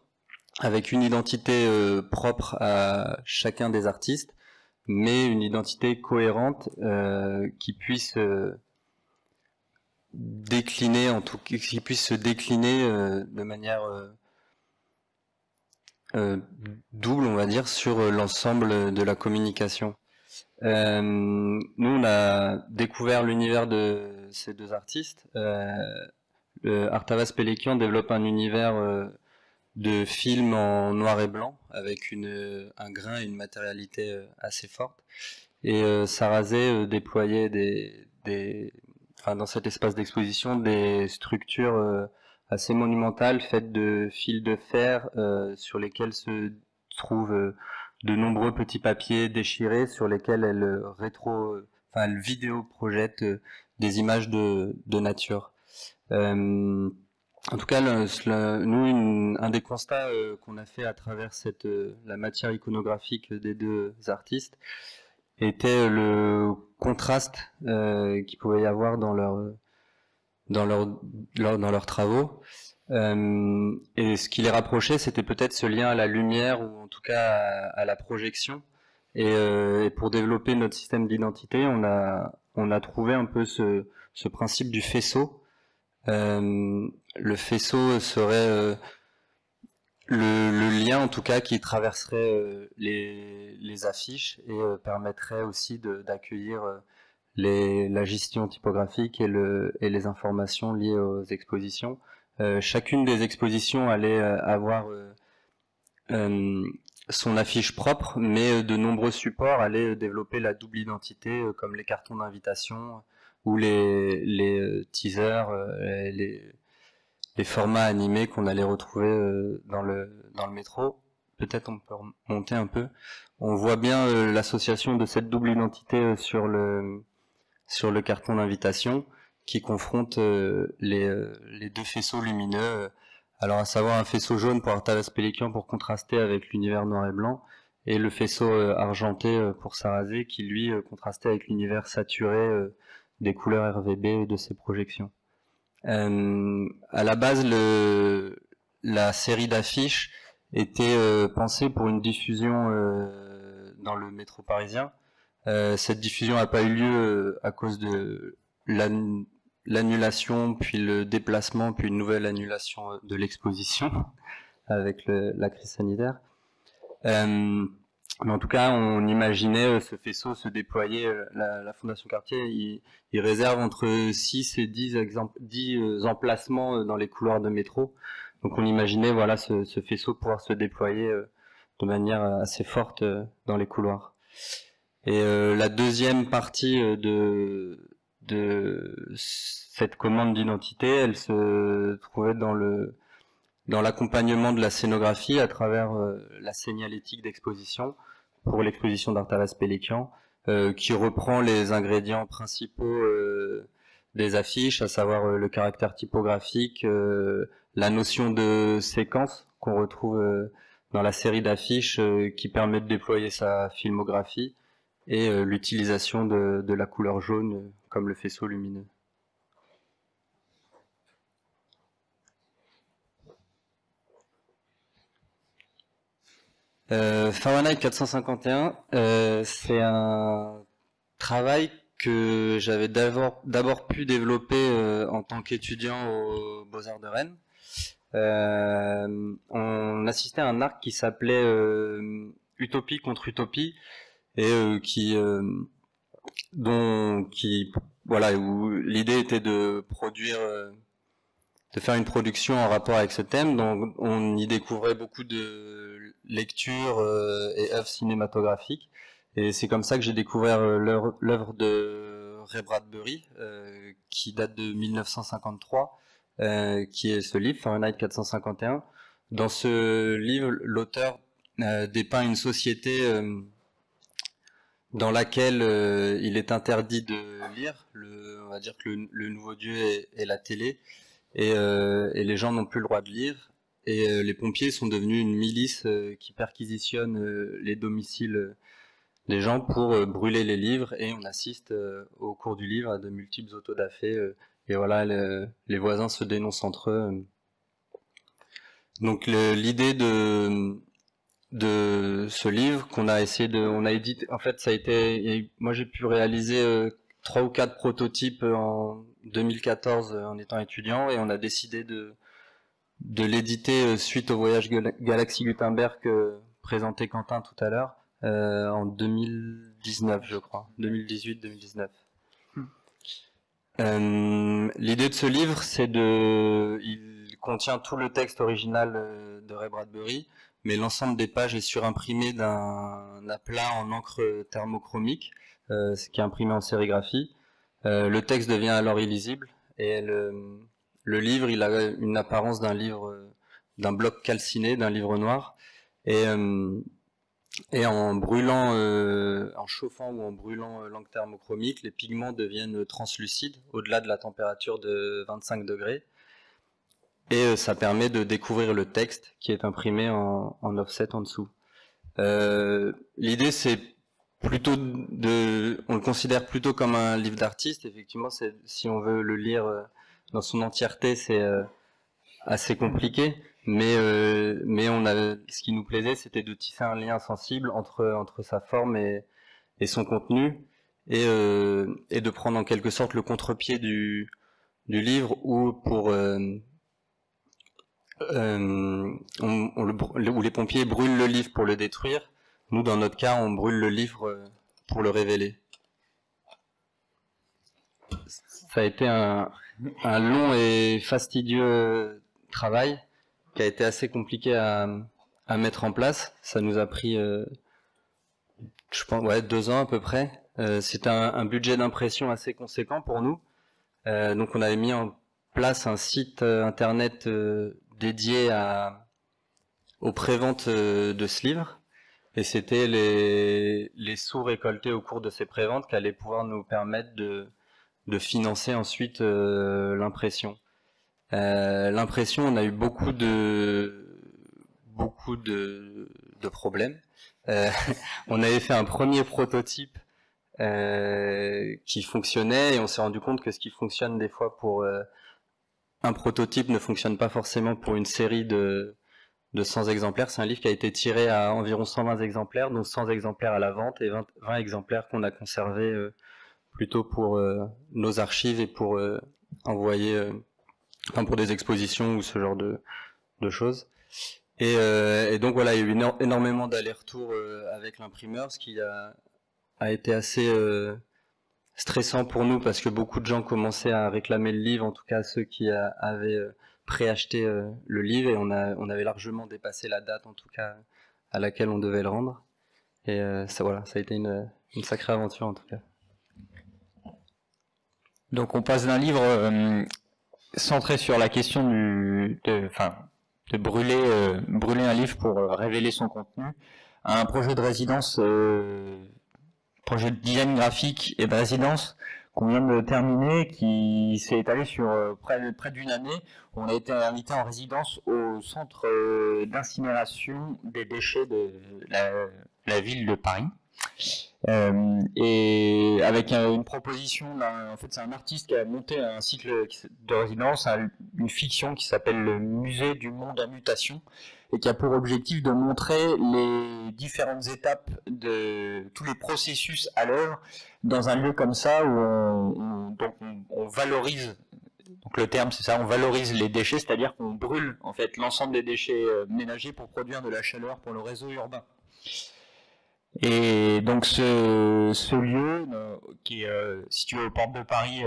avec une identité propre à chacun des artistes, mais une identité cohérente qui puisse décliner, qui puisse se décliner de manière double, on va dire, sur l'ensemble de la communication. Nous, on a découvert l'univers de ces deux artistes. Artavas Pelekian développe un univers de film en noir et blanc, avec un grain et une matérialité assez forte. Et Sarazé déployait dans cet espace d'exposition, des structures assez monumentales, faites de fils de fer, sur lesquels se trouvent de nombreux petits papiers déchirés, sur lesquels elle vidéo projette des images de nature. En tout cas, nous, un des constats qu'on a fait à travers la matière iconographique des deux artistes était le contraste qu'il pouvait y avoir dans leurs travaux. Et ce qui les rapprochait, c'était peut-être ce lien à la lumière, ou en tout cas à la projection. Et pour développer notre système d'identité, on a trouvé un peu ce principe du faisceau. Le faisceau serait le lien, en tout cas, qui traverserait les affiches, et permettrait aussi d'accueillir la gestion typographique et les informations liées aux expositions. Chacune des expositions allait avoir son affiche propre, mais de nombreux supports allaient développer la double identité, comme les cartons d'invitation ou les teasers, les formats animés qu'on allait retrouver dans le métro. Peut-être on peut remonter un peu. On voit bien l'association de cette double identité sur le carton d'invitation, qui confronte les deux faisceaux lumineux. Alors à savoir un faisceau jaune pour Artalas Pélékian pour contraster avec l'univers noir et blanc, et le faisceau argenté pour Sarrazé qui lui contrastait avec l'univers saturé des couleurs RVB de ses projections. À la base, la série d'affiches était pensée pour une diffusion dans le métro parisien. Cette diffusion n'a pas eu lieu à cause de l'annulation, puis le déplacement, puis une nouvelle annulation de l'exposition avec la crise sanitaire. Mais en tout cas, on imaginait ce faisceau se déployer. La Fondation Cartier, il réserve entre 6 et 10 emplacements dans les couloirs de métro. Donc on imaginait voilà ce faisceau pouvoir se déployer de manière assez forte dans les couloirs. Et la deuxième partie de cette commande d'identité, elle se trouvait dans l'accompagnement de la scénographie à travers la signalétique d'exposition pour l'exposition d'Artalas Pélékian, qui reprend les ingrédients principaux des affiches, à savoir le caractère typographique, la notion de séquence qu'on retrouve dans la série d'affiches qui permet de déployer sa filmographie, et l'utilisation de la couleur jaune comme le faisceau lumineux. Fahrenheit 451, c'est un travail que j'avais d'abord pu développer en tant qu'étudiant aux Beaux-Arts de Rennes. On assistait à un arc qui s'appelait Utopie contre Utopie, et voilà, où l'idée était de faire une production en rapport avec ce thème. Donc on y découvrait beaucoup de lectures et œuvres cinématographiques, et c'est comme ça que j'ai découvert l'œuvre de Ray Bradbury, qui date de 1953, qui est ce livre Fahrenheit 451. Dans ce livre, l'auteur dépeint une société dans laquelle il est interdit de lire. On va dire que le nouveau dieu est la télé, et les gens n'ont plus le droit de lire, et les pompiers sont devenus une milice qui perquisitionne les domiciles des gens pour brûler les livres, et on assiste au cours du livre à de multiples autodafés, et voilà, les voisins se dénoncent entre eux. Donc l'idée de ce livre qu'on a essayé on a édité, en fait ça a été, moi j'ai pu réaliser 3 ou 4 prototypes en 2014 en étant étudiant, et on a décidé de l'éditer suite au voyage Galaxie Gutenberg présenté Quentin tout à l'heure, en 2019 je crois, 2018-2019. L'idée de ce livre, il contient tout le texte original de Ray Bradbury, mais l'ensemble des pages est surimprimé d'un aplat en encre thermochromique, ce qui est imprimé en sérigraphie. Le texte devient alors illisible, et le livre, il a une apparence d'un livre, d'un bloc calciné, d'un livre noir, et en brûlant, en chauffant ou en brûlant l'encre thermochromique, les pigments deviennent translucides au-delà de la température de 25 degrés. Et ça permet de découvrir le texte qui est imprimé en offset en dessous. L'idée, c'est plutôt on le considère plutôt comme un livre d'artiste. Effectivement, si on veut le lire dans son entièreté, c'est assez compliqué. Mais ce qui nous plaisait, c'était de tisser un lien sensible entre sa forme et son contenu, et de prendre en quelque sorte le contre-pied du livre, où où les pompiers brûlent le livre pour le détruire. Nous, dans notre cas, on brûle le livre pour le révéler. Ça a été un long et fastidieux travail qui a été assez compliqué à mettre en place. Ça nous a pris, je pense, 2 ans à peu près. C'est un budget d'impression assez conséquent pour nous. Donc on avait mis en place un site internet dédié aux préventes de ce livre, et c'était les sous récoltés au cours de ces préventes qui allaient pouvoir nous permettre de financer ensuite l'impression. L'impression, on a eu beaucoup de problèmes. On avait fait un premier prototype qui fonctionnait et on s'est rendu compte que ce qui fonctionne des fois pour un prototype ne fonctionne pas forcément pour une série de 100 exemplaires. C'est un livre qui a été tiré à environ 120 exemplaires, dont 100 exemplaires à la vente et 20 exemplaires qu'on a conservés plutôt pour nos archives et pour envoyer, pour des expositions ou ce genre de choses. Et donc voilà, il y a eu énormément d'allers-retours avec l'imprimeur, ce qui a été assez stressant pour nous parce que beaucoup de gens commençaient à réclamer le livre, en tout cas ceux qui avaient préacheté le livre, et on avait largement dépassé la date en tout cas à laquelle on devait le rendre. Et ça a été une sacrée aventure en tout cas. Donc on passe d'un livre centré sur la question de brûler un livre pour révéler son contenu à un projet de résidence, projet de design graphique et de résidence qu'on vient de terminer, qui s'est étalé sur près d'une année. On a été invité en résidence au centre d'incinération des déchets de la ville de Paris. Et avec une proposition en fait c'est un artiste qui a monté un cycle de résidence, une fiction qui s'appelle le musée du monde à mutation et qui a pour objectif de montrer les différentes étapes de tous les processus à l'œuvre dans un lieu comme ça où on valorise. Donc le terme c'est ça, on valorise les déchets, c'est-à-dire qu'on brûle en fait l'ensemble des déchets ménagers pour produire de la chaleur pour le réseau urbain. Et donc ce lieu qui est situé aux portes de Paris,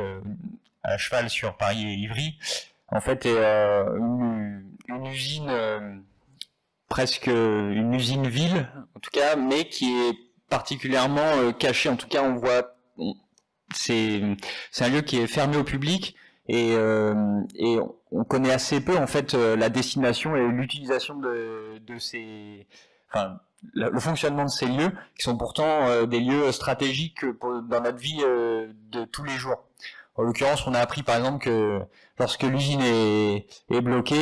à cheval sur Paris et Ivry, en fait est une usine, presque une usine ville en tout cas, mais qui est particulièrement cachée. En tout cas, on voit, c'est un lieu qui est fermé au public et on connaît assez peu en fait la destination et l'utilisation de ces, enfin le fonctionnement de ces lieux, qui sont pourtant des lieux stratégiques dans notre vie de tous les jours. En l'occurrence, on a appris par exemple que lorsque l'usine est bloquée,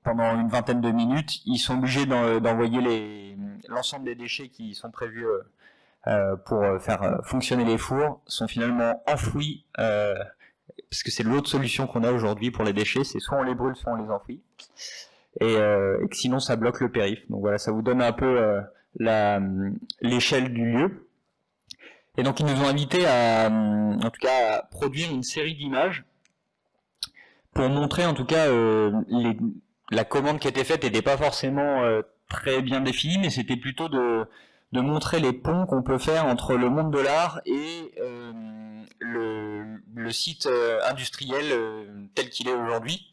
pendant une vingtaine de minutes, ils sont obligés d'envoyer l'ensemble des déchets qui sont prévus pour faire fonctionner les fours, sont finalement enfouis, parce que c'est l'autre solution qu'on a aujourd'hui pour les déchets, c'est soit on les brûle, soit on les enfouit. Et que sinon ça bloque le périph'. Donc voilà, ça vous donne un peu l'échelle du lieu. Et donc ils nous ont invités en tout cas à produire une série d'images pour montrer en tout cas la commande qui était faite n'était pas forcément très bien définie, mais c'était plutôt de montrer les ponts qu'on peut faire entre le monde de l'art et le site industriel tel qu'il est aujourd'hui.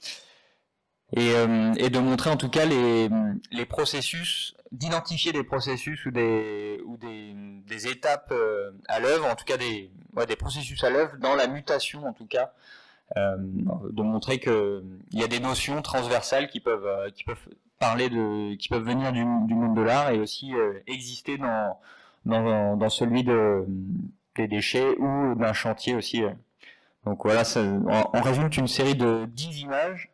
Et de montrer en tout cas les processus, d'identifier des processus ou des étapes à l'œuvre, en tout cas des processus à l'œuvre dans la mutation en tout cas, de montrer que il y a des notions transversales qui peuvent qui peuvent venir du monde de l'art et aussi exister dans celui des déchets ou d'un chantier aussi. Donc voilà, on résulte une série de 10 images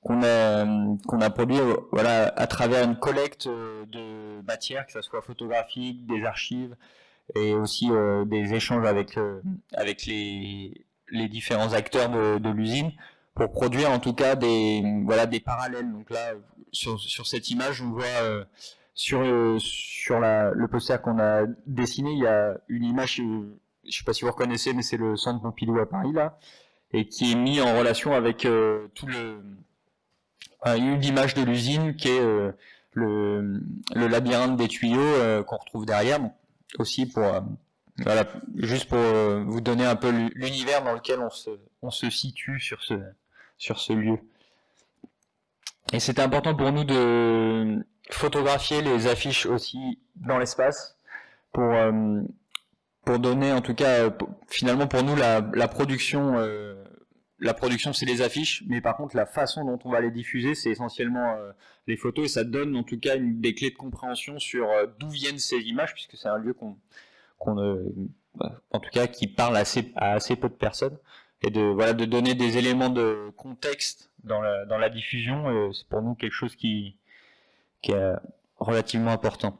qu'on a produit à travers une collecte de matières, que ce soit photographique, des archives et aussi des échanges avec les différents acteurs de l'usine pour produire en tout cas des parallèles. Donc là sur cette image on voit sur le poster qu'on a dessiné, il y a une image, je sais pas si vous reconnaissez, mais c'est le centre Pompidou à Paris là, et qui est mis en relation avec une image de l'usine qui est le labyrinthe des tuyaux qu'on retrouve derrière, donc aussi pour juste pour vous donner un peu l'univers dans lequel on se situe sur ce lieu. Et c'était important pour nous de photographier les affiches aussi dans l'espace pour donner en tout cas finalement pour nous la production. La production, c'est les affiches, mais par contre, la façon dont on va les diffuser, c'est essentiellement les photos, et ça donne en tout cas des clés de compréhension sur d'où viennent ces images, puisque c'est un lieu en tout cas, qui parle à assez peu de personnes, et de donner des éléments de contexte dans la diffusion, c'est pour nous quelque chose qui est relativement important.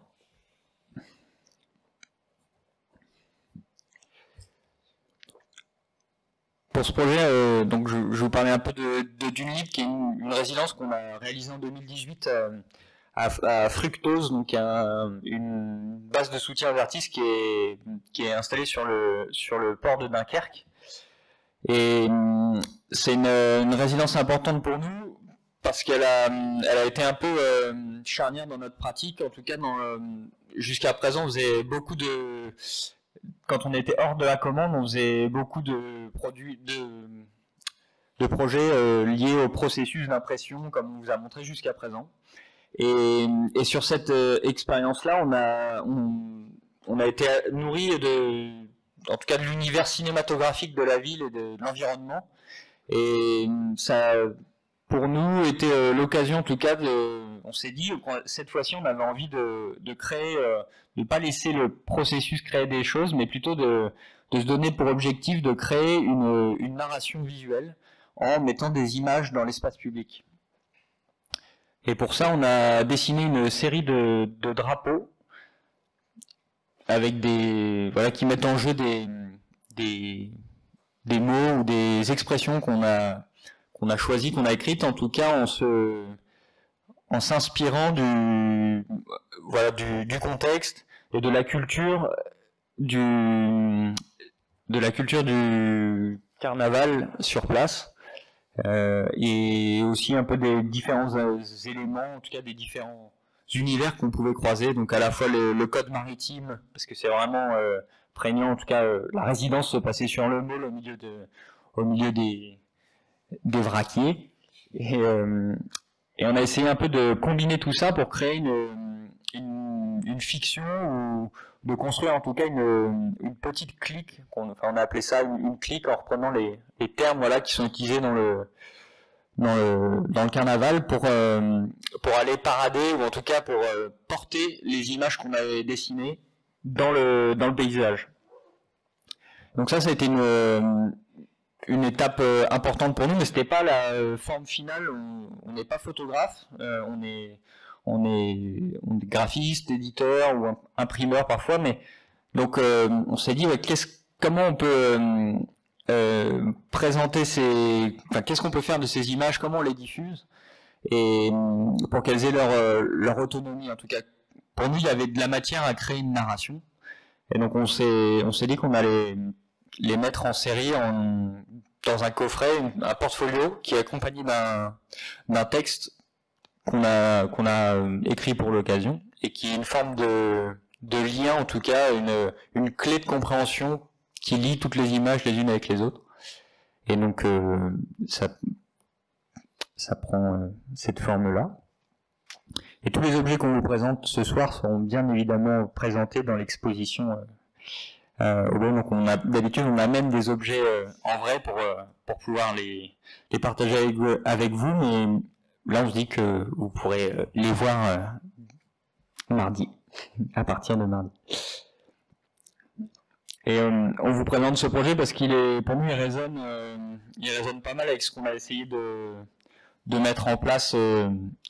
Pour ce projet, donc je vous parlais un peu de Dunlip, qui est une résidence qu'on a réalisée en 2018 à Fructose, donc une base de soutien aux artistes qui est installée sur le port de Dunkerque. Et c'est une résidence importante pour nous parce qu'elle a été un peu charnière dans notre pratique. En tout cas, jusqu'à présent, on faisait beaucoup quand on était hors de la commande, on faisait beaucoup de projets liés au processus d'impression, comme on vous a montré jusqu'à présent. Et sur cette expérience-là, on a été nourri en tout cas de l'univers cinématographique de la ville et de l'environnement. Et ça, pour nous, était l'occasion, en tout cas, on s'est dit, cette fois-ci, on avait envie de créer, de ne pas laisser le processus créer des choses, mais plutôt de se donner pour objectif de créer une narration visuelle en mettant des images dans l'espace public. Et pour ça, on a dessiné une série de drapeaux avec qui mettent en jeu des mots ou des expressions qu'on a choisies, qu'on a écrites, en tout cas en s'inspirant du contexte et de la culture du carnaval sur place. Et aussi un peu des différents éléments, en tout cas des différents univers qu'on pouvait croiser, donc à la fois le code maritime, parce que c'est vraiment prégnant, en tout cas la résidence se passait sur le môle au milieu des vraquiers, et on a essayé un peu de combiner tout ça pour créer une fiction, ou de construire en tout cas une petite clique, on a appelé ça une clique en reprenant les termes qui sont utilisés dans le carnaval pour aller parader, ou en tout cas pour porter les images qu'on avait dessinées dans le paysage. Donc ça a été une étape importante pour nous, mais c'était pas la forme finale. On n'est pas photographe, on est graphiste, éditeur ou imprimeur parfois, mais donc on s'est dit comment on peut présenter qu'est-ce qu'on peut faire de ces images, comment on les diffuse, et pour qu'elles aient leur autonomie. En tout cas, pour nous, il y avait de la matière à créer une narration, et donc on s'est dit qu'on allait les mettre en série dans un coffret, un portfolio qui est accompagné d'un texte qu'on a écrit pour l'occasion, et qui est une forme de lien, en tout cas une clé de compréhension qui lie toutes les images les unes avec les autres. Et donc ça prend cette forme-là. Et tous les objets qu'on vous présente ce soir seront bien évidemment présentés dans l'exposition. Donc d'habitude on amène des objets en vrai pour pouvoir les partager avec vous, mais là on se dit que vous pourrez les voir mardi, à partir de mardi. Et on vous présente ce projet parce pour nous il résonne pas mal avec ce qu'on a essayé de mettre en place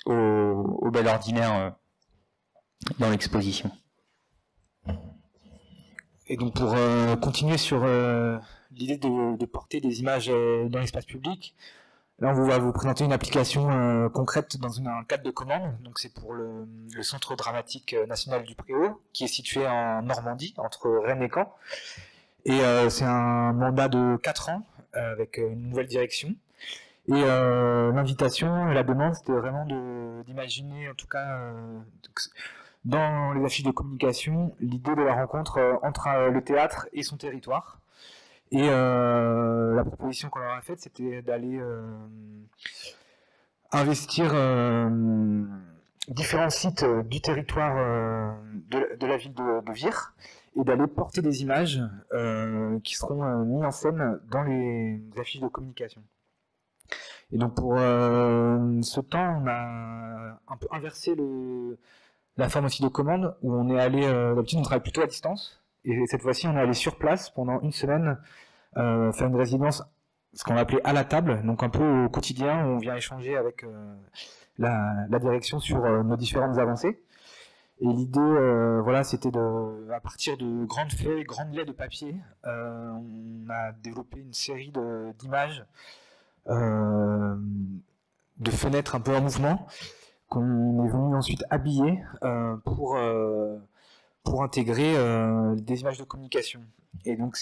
au Bel Ordinaire dans l'exposition. Et donc pour continuer sur l'idée de porter des images dans l'espace public, là on va vous présenter une application concrète dans un cadre de commande. Donc c'est pour le Centre dramatique national du Préau, qui est situé en Normandie, entre Rennes et Caen. Et c'est un mandat de 4 ans avec une nouvelle direction. Et l'invitation et la demande, c'était vraiment d'imaginer, en tout cas dans les affiches de communication, l'idée de la rencontre entre le théâtre et son territoire. Et la proposition qu'on leur a faite, c'était d'aller investir différents sites du territoire de la ville de Vire, et d'aller porter des images qui seront mises en scène dans les affiches de communication. Et donc pour ce temps, on a un peu inversé la forme aussi de commande, où on est allé, d'habitude on travaille plutôt à distance, Et cette fois-ci, on est allé sur place pendant une semaine faire une résidence, ce qu'on appelait à la table, donc un peu au quotidien, où on vient échanger avec la direction sur nos différentes avancées. Et l'idée, voilà, c'était à partir de grandes feuilles, grandes laies de papier, on a développé une série d'images, de fenêtres un peu en mouvement, qu'on est venu ensuite habiller pour intégrer des images de communication. Et donc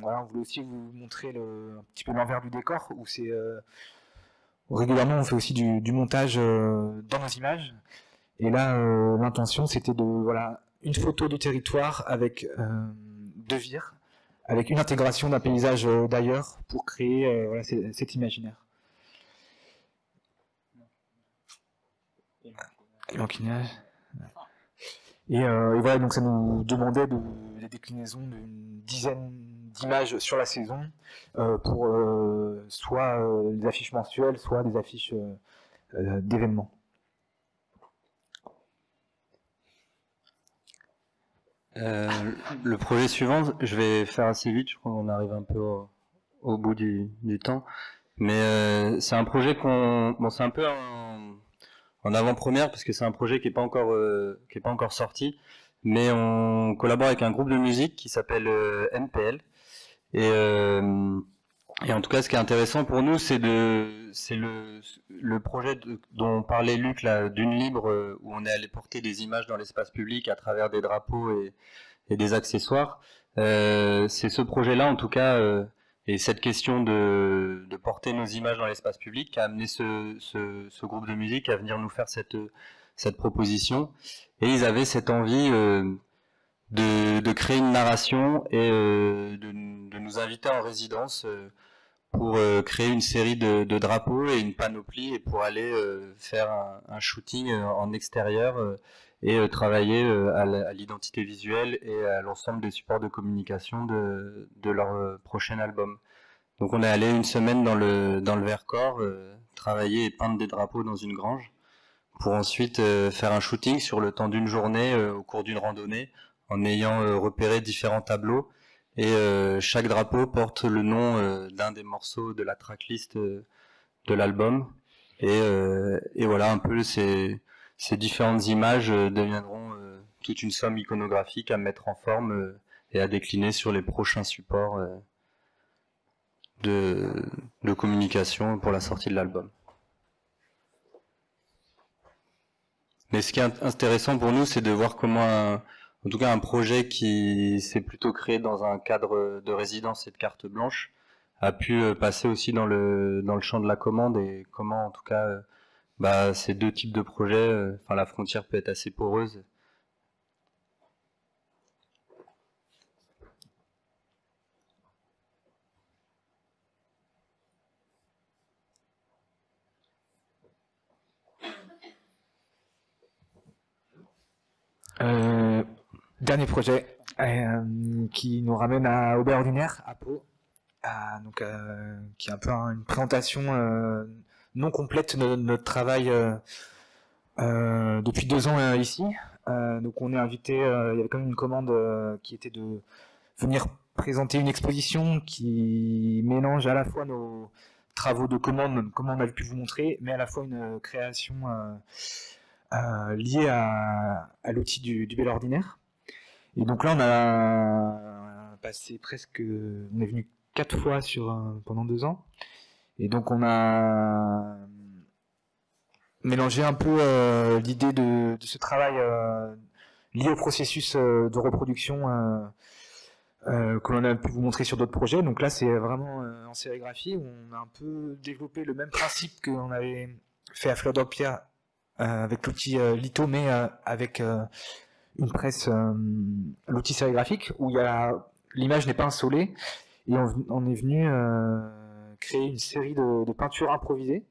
voilà, on voulait aussi vous montrer un petit peu l'envers du décor, où régulièrement on fait aussi du montage dans nos images. Et là, l'intention, c'était voilà, une photo du territoire avec 2 vires, avec une intégration d'un paysage d'ailleurs pour créer voilà, cet imaginaire. Et voilà, donc ça nous demandait des déclinaisons d'une dizaine d'images sur la saison pour soit des affiches mensuelles, soit des affiches d'événements. Le projet suivant, je vais faire assez vite, je crois qu'on arrive un peu au bout du temps, mais c'est un projet c'est un peu en avant-première parce que c'est un projet qui est pas encore sorti, mais on collabore avec un groupe de musique qui s'appelle NPL et en tout cas ce qui est intéressant pour nous c'est le projet dont parlait Luc là, d'une libre où on est allé porter des images dans l'espace public à travers des drapeaux et des accessoires. C'est ce projet-là en tout cas et cette question de porter nos images dans l'espace public qui a amené ce groupe de musique à venir nous faire cette proposition. Et ils avaient cette envie de créer une narration et de nous inviter en résidence pour créer une série de drapeaux et une panoplie et pour aller faire un shooting en extérieur et travailler à l'identité visuelle et à l'ensemble des supports de communication de leur prochain album. Donc on est allé une semaine dans le Vercors, travailler et peindre des drapeaux dans une grange, pour ensuite faire un shooting sur le temps d'une journée au cours d'une randonnée, en ayant repéré différents tableaux. Et chaque drapeau porte le nom d'un des morceaux de la tracklist de l'album. Et voilà, un peu ces différentes images deviendront toute une somme iconographique à mettre en forme et à décliner sur les prochains supports de communication pour la sortie de l'album. Mais ce qui est intéressant pour nous, c'est de voir comment en tout cas un projet qui s'est plutôt créé dans un cadre de résidence et de carte blanche a pu passer aussi dans le champ de la commande et comment en tout cas ces deux types de projets, la frontière peut être assez poreuse. Dernier projet qui nous ramène à Aubert Ordinaire, à Pau, qui est un peu une présentation non complète de notre travail depuis 2 ans ici. Donc on est invité, il y avait quand même une commande qui était de venir présenter une exposition qui mélange à la fois nos travaux de commande, comme on a pu vous montrer, mais à la fois une création liée à l'outil du bel ordinaire. Et donc là, on a passé on est venu 4 fois pendant 2 ans. Et donc on a mélangé un peu l'idée de ce travail lié au processus de reproduction que l'on a pu vous montrer sur d'autres projets. Donc là, c'est vraiment en sérigraphie où on a un peu développé le même principe que l'on avait fait à Fleur d'Empire avec l'outil litho, mais avec une presse, l'outil sérigraphique, où l'image n'est pas insolée, et on est venu créer une série de peintures improvisées,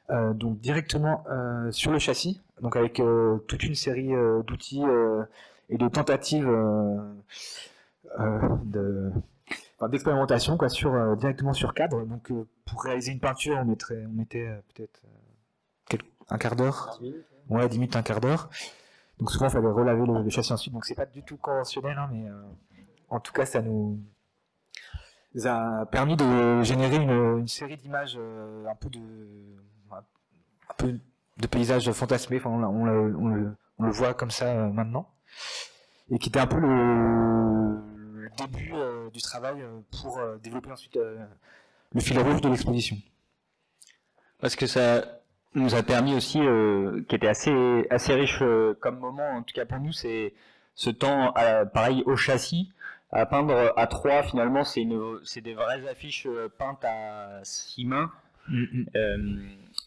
donc directement sur le châssis, donc avec toute une série d'outils et de tentatives d'expérimentation directement sur cadre. Donc pour réaliser une peinture, on mettait peut-être un quart d'heure, 10 minutes, un quart d'heure. Donc souvent, il fallait relaver le châssis ensuite. Donc c'est pas du tout conventionnel, hein, mais en tout cas, ça nous a permis de générer une série d'images un peu de paysages fantasmés. Enfin, on le voit comme ça maintenant, et qui était un peu le début du travail pour développer ensuite le fil rouge de l'exposition. Parce que ça nous a permis aussi, qui était assez riche comme moment, en tout cas pour nous, c'est ce temps, pareil, au châssis, à peindre à 3, finalement, c'est des vraies affiches peintes à 6 mains.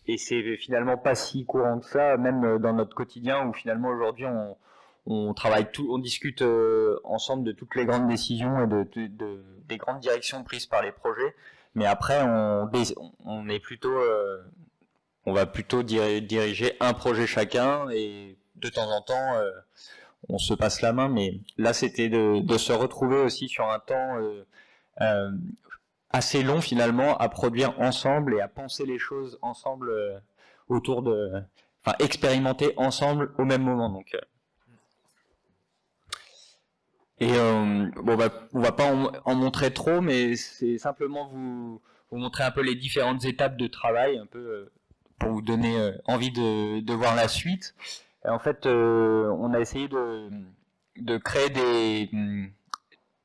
Et c'est finalement pas si courant que ça, même dans notre quotidien, où finalement aujourd'hui on travaille on discute ensemble de toutes les grandes décisions et des grandes directions prises par les projets. Mais après, on est plutôt, on va plutôt diriger un projet chacun, et de temps en temps, on se passe la main. Mais là, c'était de se retrouver aussi sur un temps assez long finalement, à produire ensemble et à penser les choses ensemble enfin expérimenter ensemble au même moment. Donc, bon, bah, on va pas en montrer trop, mais c'est simplement vous montrer un peu les différentes étapes de travail, un peu pour vous donner envie de voir la suite. Et en fait, on a essayé de créer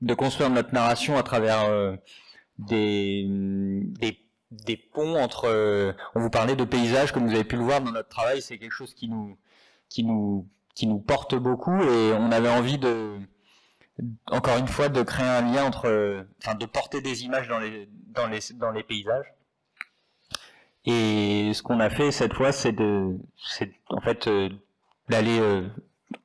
de construire notre narration à travers des ponts entre. On vous parlait de paysages, comme vous avez pu le voir dans notre travail, c'est quelque chose qui nous porte beaucoup, et on avait envie encore une fois, de créer un lien de porter des images dans les paysages. Et ce qu'on a fait cette fois, c'est en fait d'aller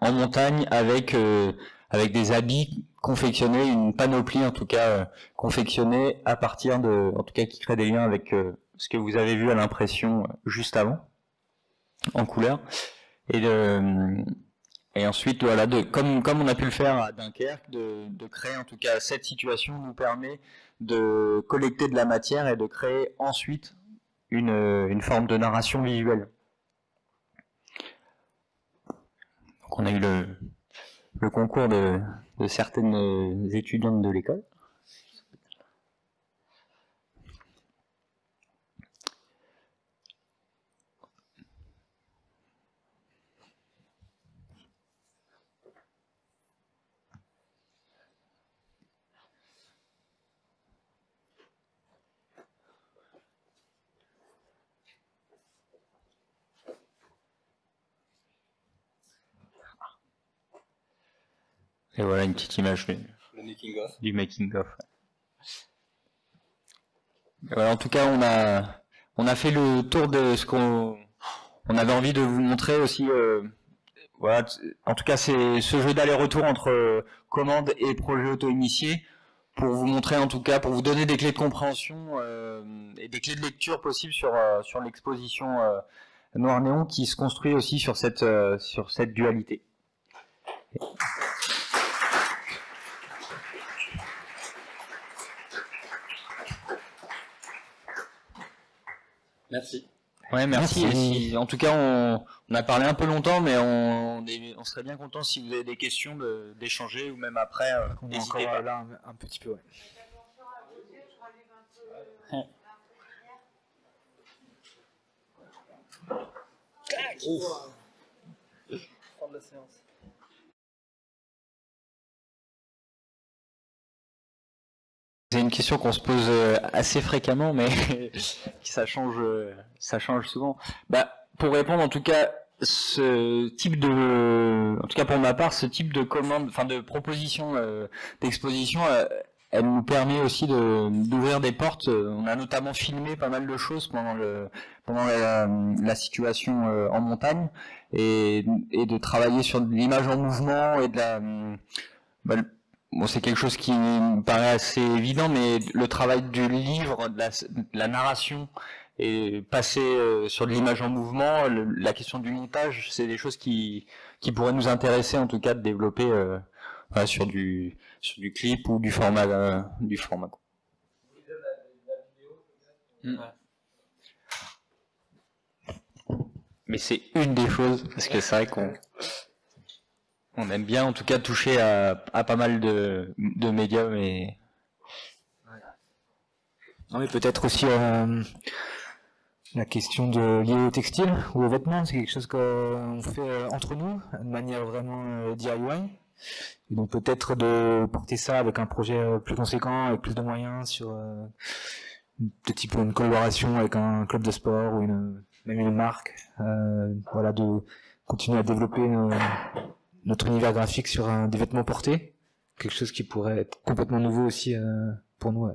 en montagne avec des habits confectionnés, une panoplie en tout cas confectionnée à partir en tout cas qui crée des liens avec ce que vous avez vu à l'impression juste avant, en couleur. Et ensuite, voilà, comme on a pu le faire à Dunkerque, de créer en tout cas cette situation nous permet de collecter de la matière et de créer ensuite une forme de narration visuelle. Donc on a eu le concours de certaines étudiantes de l'école. Et voilà une petite image du making of. Voilà, en tout cas, on a fait le tour de ce qu'on avait envie de vous montrer aussi. Voilà, en tout cas, c'est ce jeu d'aller-retour entre commande et projet auto-initié, pour vous montrer, en tout cas, pour vous donner des clés de compréhension et des clés de lecture possibles sur l'exposition Noir Néon, qui se construit aussi sur cette dualité. Merci. Ouais, merci. Et en tout cas, on a parlé un peu longtemps, mais on serait bien content si vous avez des questions d'échanger, ou même après, n'hésitez pas. Là, un petit peu, ouais. Fin de la séance. C'est une question qu'on se pose assez fréquemment, mais ça change souvent. Bah, pour répondre, en tout cas, en tout cas pour ma part, ce type de commande, enfin de proposition d'exposition, elle nous permet aussi d'ouvrir des portes. On a notamment filmé pas mal de choses pendant la situation en montagne, et de travailler sur l'image en mouvement et bon, c'est quelque chose qui me paraît assez évident, mais le travail du livre, de la narration, et passer sur de l'image en mouvement, la question du montage, c'est des choses qui pourraient nous intéresser, en tout cas, de développer sur du clip ou du format. Mais c'est une des choses, parce que c'est vrai qu'on... On aime bien en tout cas toucher à pas mal de médiums et. Non, mais peut-être aussi la question liée au textile ou aux vêtements, c'est quelque chose qu'on fait entre nous, de manière vraiment DIY. Et donc peut-être de porter ça avec un projet plus conséquent, avec plus de moyens, sur de type une collaboration avec un club de sport ou même une marque. Voilà, de continuer à développer notre univers graphique sur des vêtements portés, quelque chose qui pourrait être complètement nouveau aussi pour nous. Ouais.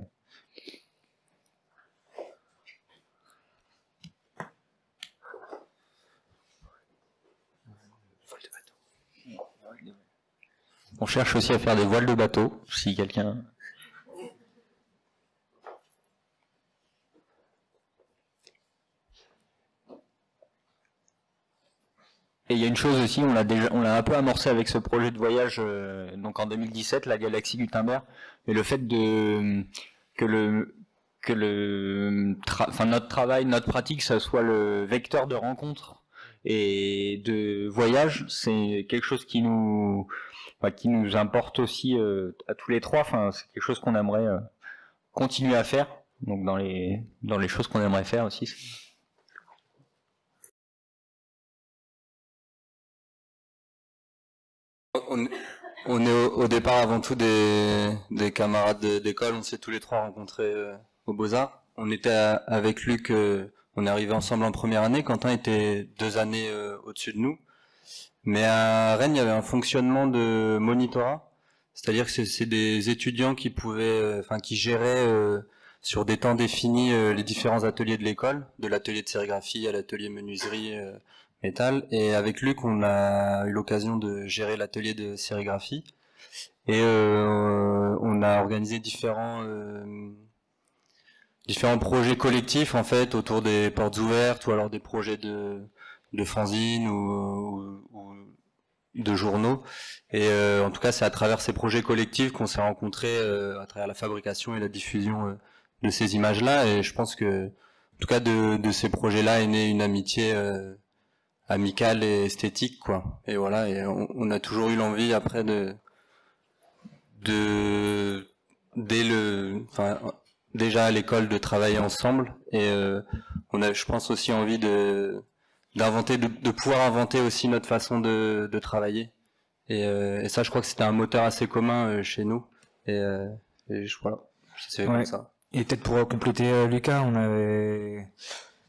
On cherche aussi à faire des voiles de bateau, si quelqu'un... Et il y a une chose aussi, on l'a un peu amorcé avec ce projet de voyage, donc en 2017, la galaxie Gutenberg, et le fait que notre travail, notre pratique, ça soit le vecteur de rencontre et de voyage, c'est quelque chose qui nous importe aussi à tous les trois. Enfin, c'est quelque chose qu'on aimerait continuer à faire. Donc dans les choses qu'on aimerait faire aussi. On est au départ avant tout des camarades d'école. On s'est tous les trois rencontrés aux Beaux-Arts. On était avec Luc, on est arrivé ensemble en première année. Quentin était 2 années au-dessus de nous. Mais à Rennes, il y avait un fonctionnement de monitorat. C'est-à-dire que c'est des étudiants qui pouvaient, qui géraient sur des temps définis les différents ateliers de l'école, de l'atelier de sérigraphie à l'atelier menuiserie, métal. Et avec Luc, on a eu l'occasion de gérer l'atelier de sérigraphie. Et on a organisé différents projets collectifs en fait autour des portes ouvertes ou alors des projets de fanzines ou de journaux. Et en tout cas, c'est à travers ces projets collectifs qu'on s'est rencontrés à travers la fabrication et la diffusion de ces images-là. Et je pense que, en tout cas, de ces projets-là est née une amitié amicale et esthétique, quoi. Et voilà. Et on a toujours eu l'envie après déjà à l'école de travailler ensemble. Et on a, je pense, aussi envie de pouvoir inventer aussi notre façon de travailler. Et ça, je crois que c'était un moteur assez commun chez nous. Voilà, c'est comme ça. Et peut-être pour compléter Lucas,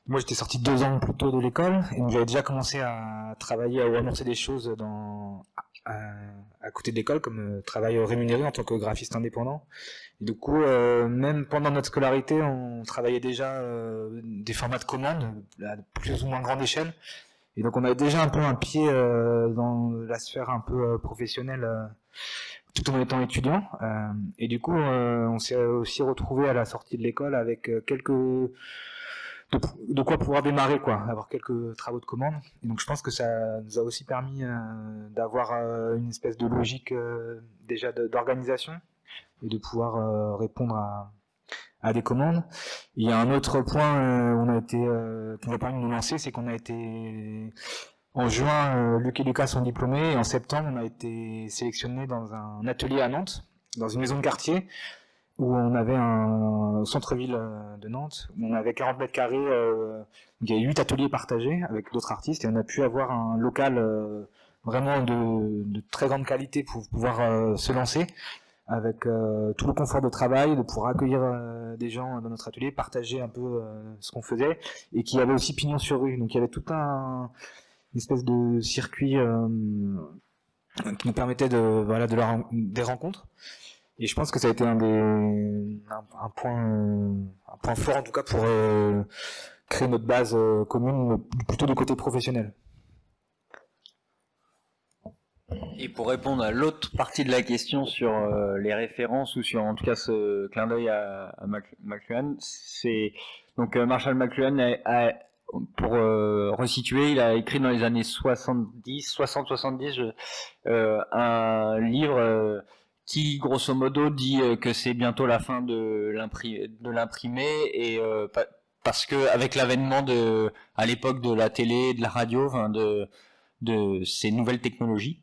moi j'étais sorti 2 ans plus tôt de l'école et j'avais déjà commencé à travailler, à amorcer des choses à côté de l'école, comme travail rémunéré en tant que graphiste indépendant. Et du coup, même pendant notre scolarité, on travaillait déjà des formats de commandes à plus ou moins grande échelle. Et donc on avait déjà un peu un pied dans la sphère un peu professionnelle tout en étant étudiant. Et du coup, on s'est aussi retrouvé à la sortie de l'école avec de quoi pouvoir démarrer, quoi, avoir quelques travaux de commande. Et donc je pense que ça nous a aussi permis d'avoir une espèce de logique déjà d'organisation et de pouvoir répondre à des commandes. Il y a un autre point qui nous a permis de nous lancer, c'est qu'on a été en juin, Luc et Lucas sont diplômés, et en septembre on a été sélectionnés dans un atelier à Nantes, dans une maison de quartier, où on avait un centre-ville de Nantes, où on avait 40 mètres carrés, il y a 8 ateliers partagés avec d'autres artistes, et on a pu avoir un local vraiment de très grande qualité pour pouvoir se lancer, avec tout le confort de travail, de pouvoir accueillir des gens dans notre atelier, partager un peu ce qu'on faisait, et qui avait aussi pignon sur rue. Donc il y avait tout une espèce de circuit qui nous permettait des rencontres. Et je pense que ça a été un point fort en tout cas pour créer notre base commune, plutôt du côté professionnel. Et pour répondre à l'autre partie de la question sur les références ou sur en tout cas ce clin d'œil à McLuhan, c'est donc Marshall McLuhan pour resituer, il a écrit dans les années 60-70 un livre qui grosso modo dit que c'est bientôt la fin de l'imprimé et parce que avec l'avènement à l'époque de la télé, de la radio, ces nouvelles technologies.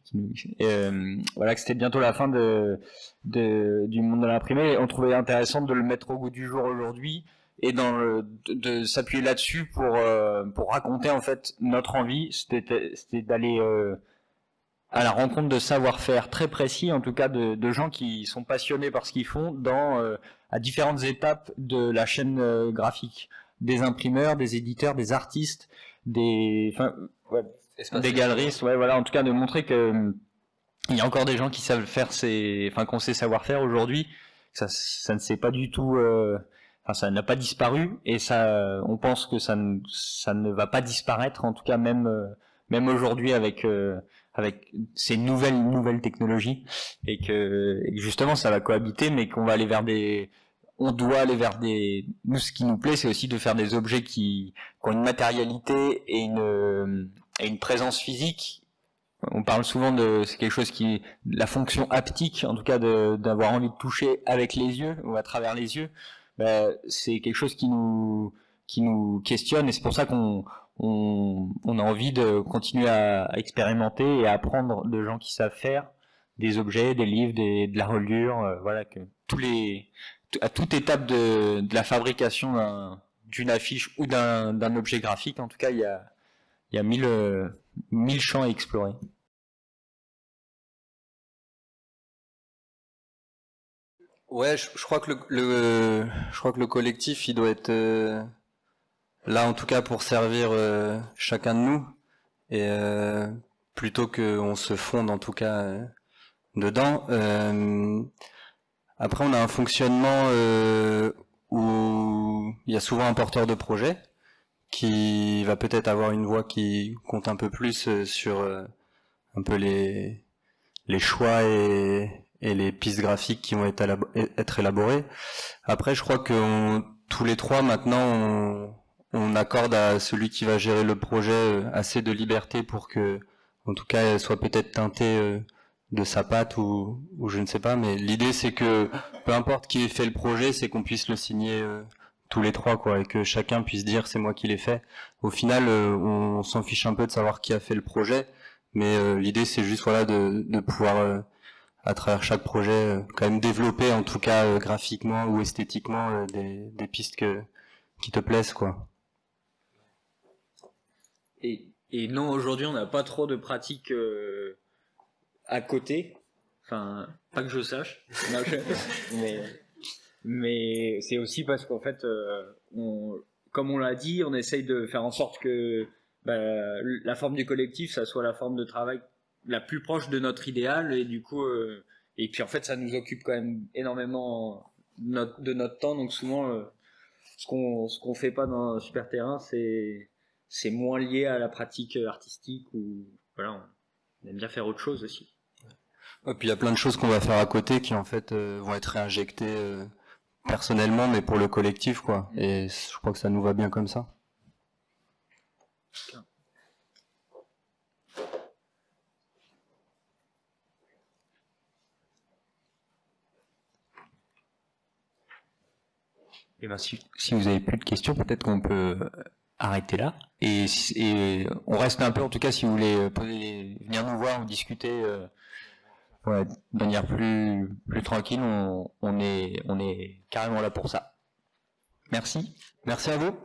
Voilà, que c'était bientôt la fin du monde de l'imprimé. On trouvait intéressant de le mettre au goût du jour aujourd'hui et de s'appuyer là-dessus pour raconter en fait notre envie. C'était d'aller à la rencontre de savoir-faire très précis, en tout cas de gens qui sont passionnés par ce qu'ils font à différentes étapes de la chaîne graphique, des imprimeurs, des éditeurs, des artistes, des galeristes, ouais, voilà, en tout cas de montrer que il y a encore des gens qui savent faire qu'on sait savoir-faire aujourd'hui. Ça ne s'est pas du tout, ça n'a pas disparu et on pense que ça ne va pas disparaître, en tout cas même aujourd'hui avec ces nouvelles technologies et que justement ça va cohabiter, mais qu'on va aller on doit aller vers nous, ce qui nous plaît, c'est aussi de faire des objets qui ont une matérialité et une présence physique. On parle souvent c'est quelque chose la fonction haptique, en tout cas d'avoir envie de toucher avec les yeux ou à travers les yeux. C'est quelque chose qui nous questionne et c'est pour ça qu'on a envie de continuer à expérimenter et à apprendre de gens qui savent faire des objets, des livres, de la reliure, voilà, que à toute étape de la fabrication d'une affiche ou d'un objet graphique, en tout cas, il y a 1000 champs à explorer. Ouais, je crois que le collectif, il doit être là, en tout cas, pour servir chacun de nous, et plutôt qu'on se fonde, en tout cas, dedans. Après, on a un fonctionnement où il y a souvent un porteur de projet qui va peut-être avoir une voix qui compte un peu plus sur un peu les choix et les pistes graphiques qui vont être élaborées. Après, je crois que tous les trois, maintenant, on accorde à celui qui va gérer le projet assez de liberté pour que, en tout cas, elle soit peut-être teintée de sa patte ou je ne sais pas, mais l'idée c'est que peu importe qui ait fait le projet, c'est qu'on puisse le signer tous les trois, quoi, et que chacun puisse dire c'est moi qui l'ai fait. Au final, on s'en fiche un peu de savoir qui a fait le projet, mais l'idée c'est juste voilà de pouvoir à travers chaque projet quand même développer, en tout cas graphiquement ou esthétiquement, des pistes qui te plaisent, quoi. Et non, aujourd'hui on n'a pas trop de pratiques à côté, enfin pas que je sache, mais c'est aussi parce qu'en fait comme on l'a dit, on essaye de faire en sorte que la forme du collectif, ça soit la forme de travail la plus proche de notre idéal, et du coup et puis en fait ça nous occupe quand même énormément de notre temps, donc souvent ce qu'on fait pas dans Super Terrain, c'est moins lié à la pratique artistique, ou voilà, on aime bien faire autre chose aussi. Et puis il y a plein de choses qu'on va faire à côté qui en fait vont être réinjectées personnellement, mais pour le collectif, quoi. Et je crois que ça nous va bien comme ça. Et ben si vous avez plus de questions, peut-être qu'on peut arrêter là. Et on reste un peu, en tout cas, si vous voulez venir nous voir ou discuter de manière plus tranquille, on est carrément là pour ça. Merci à vous.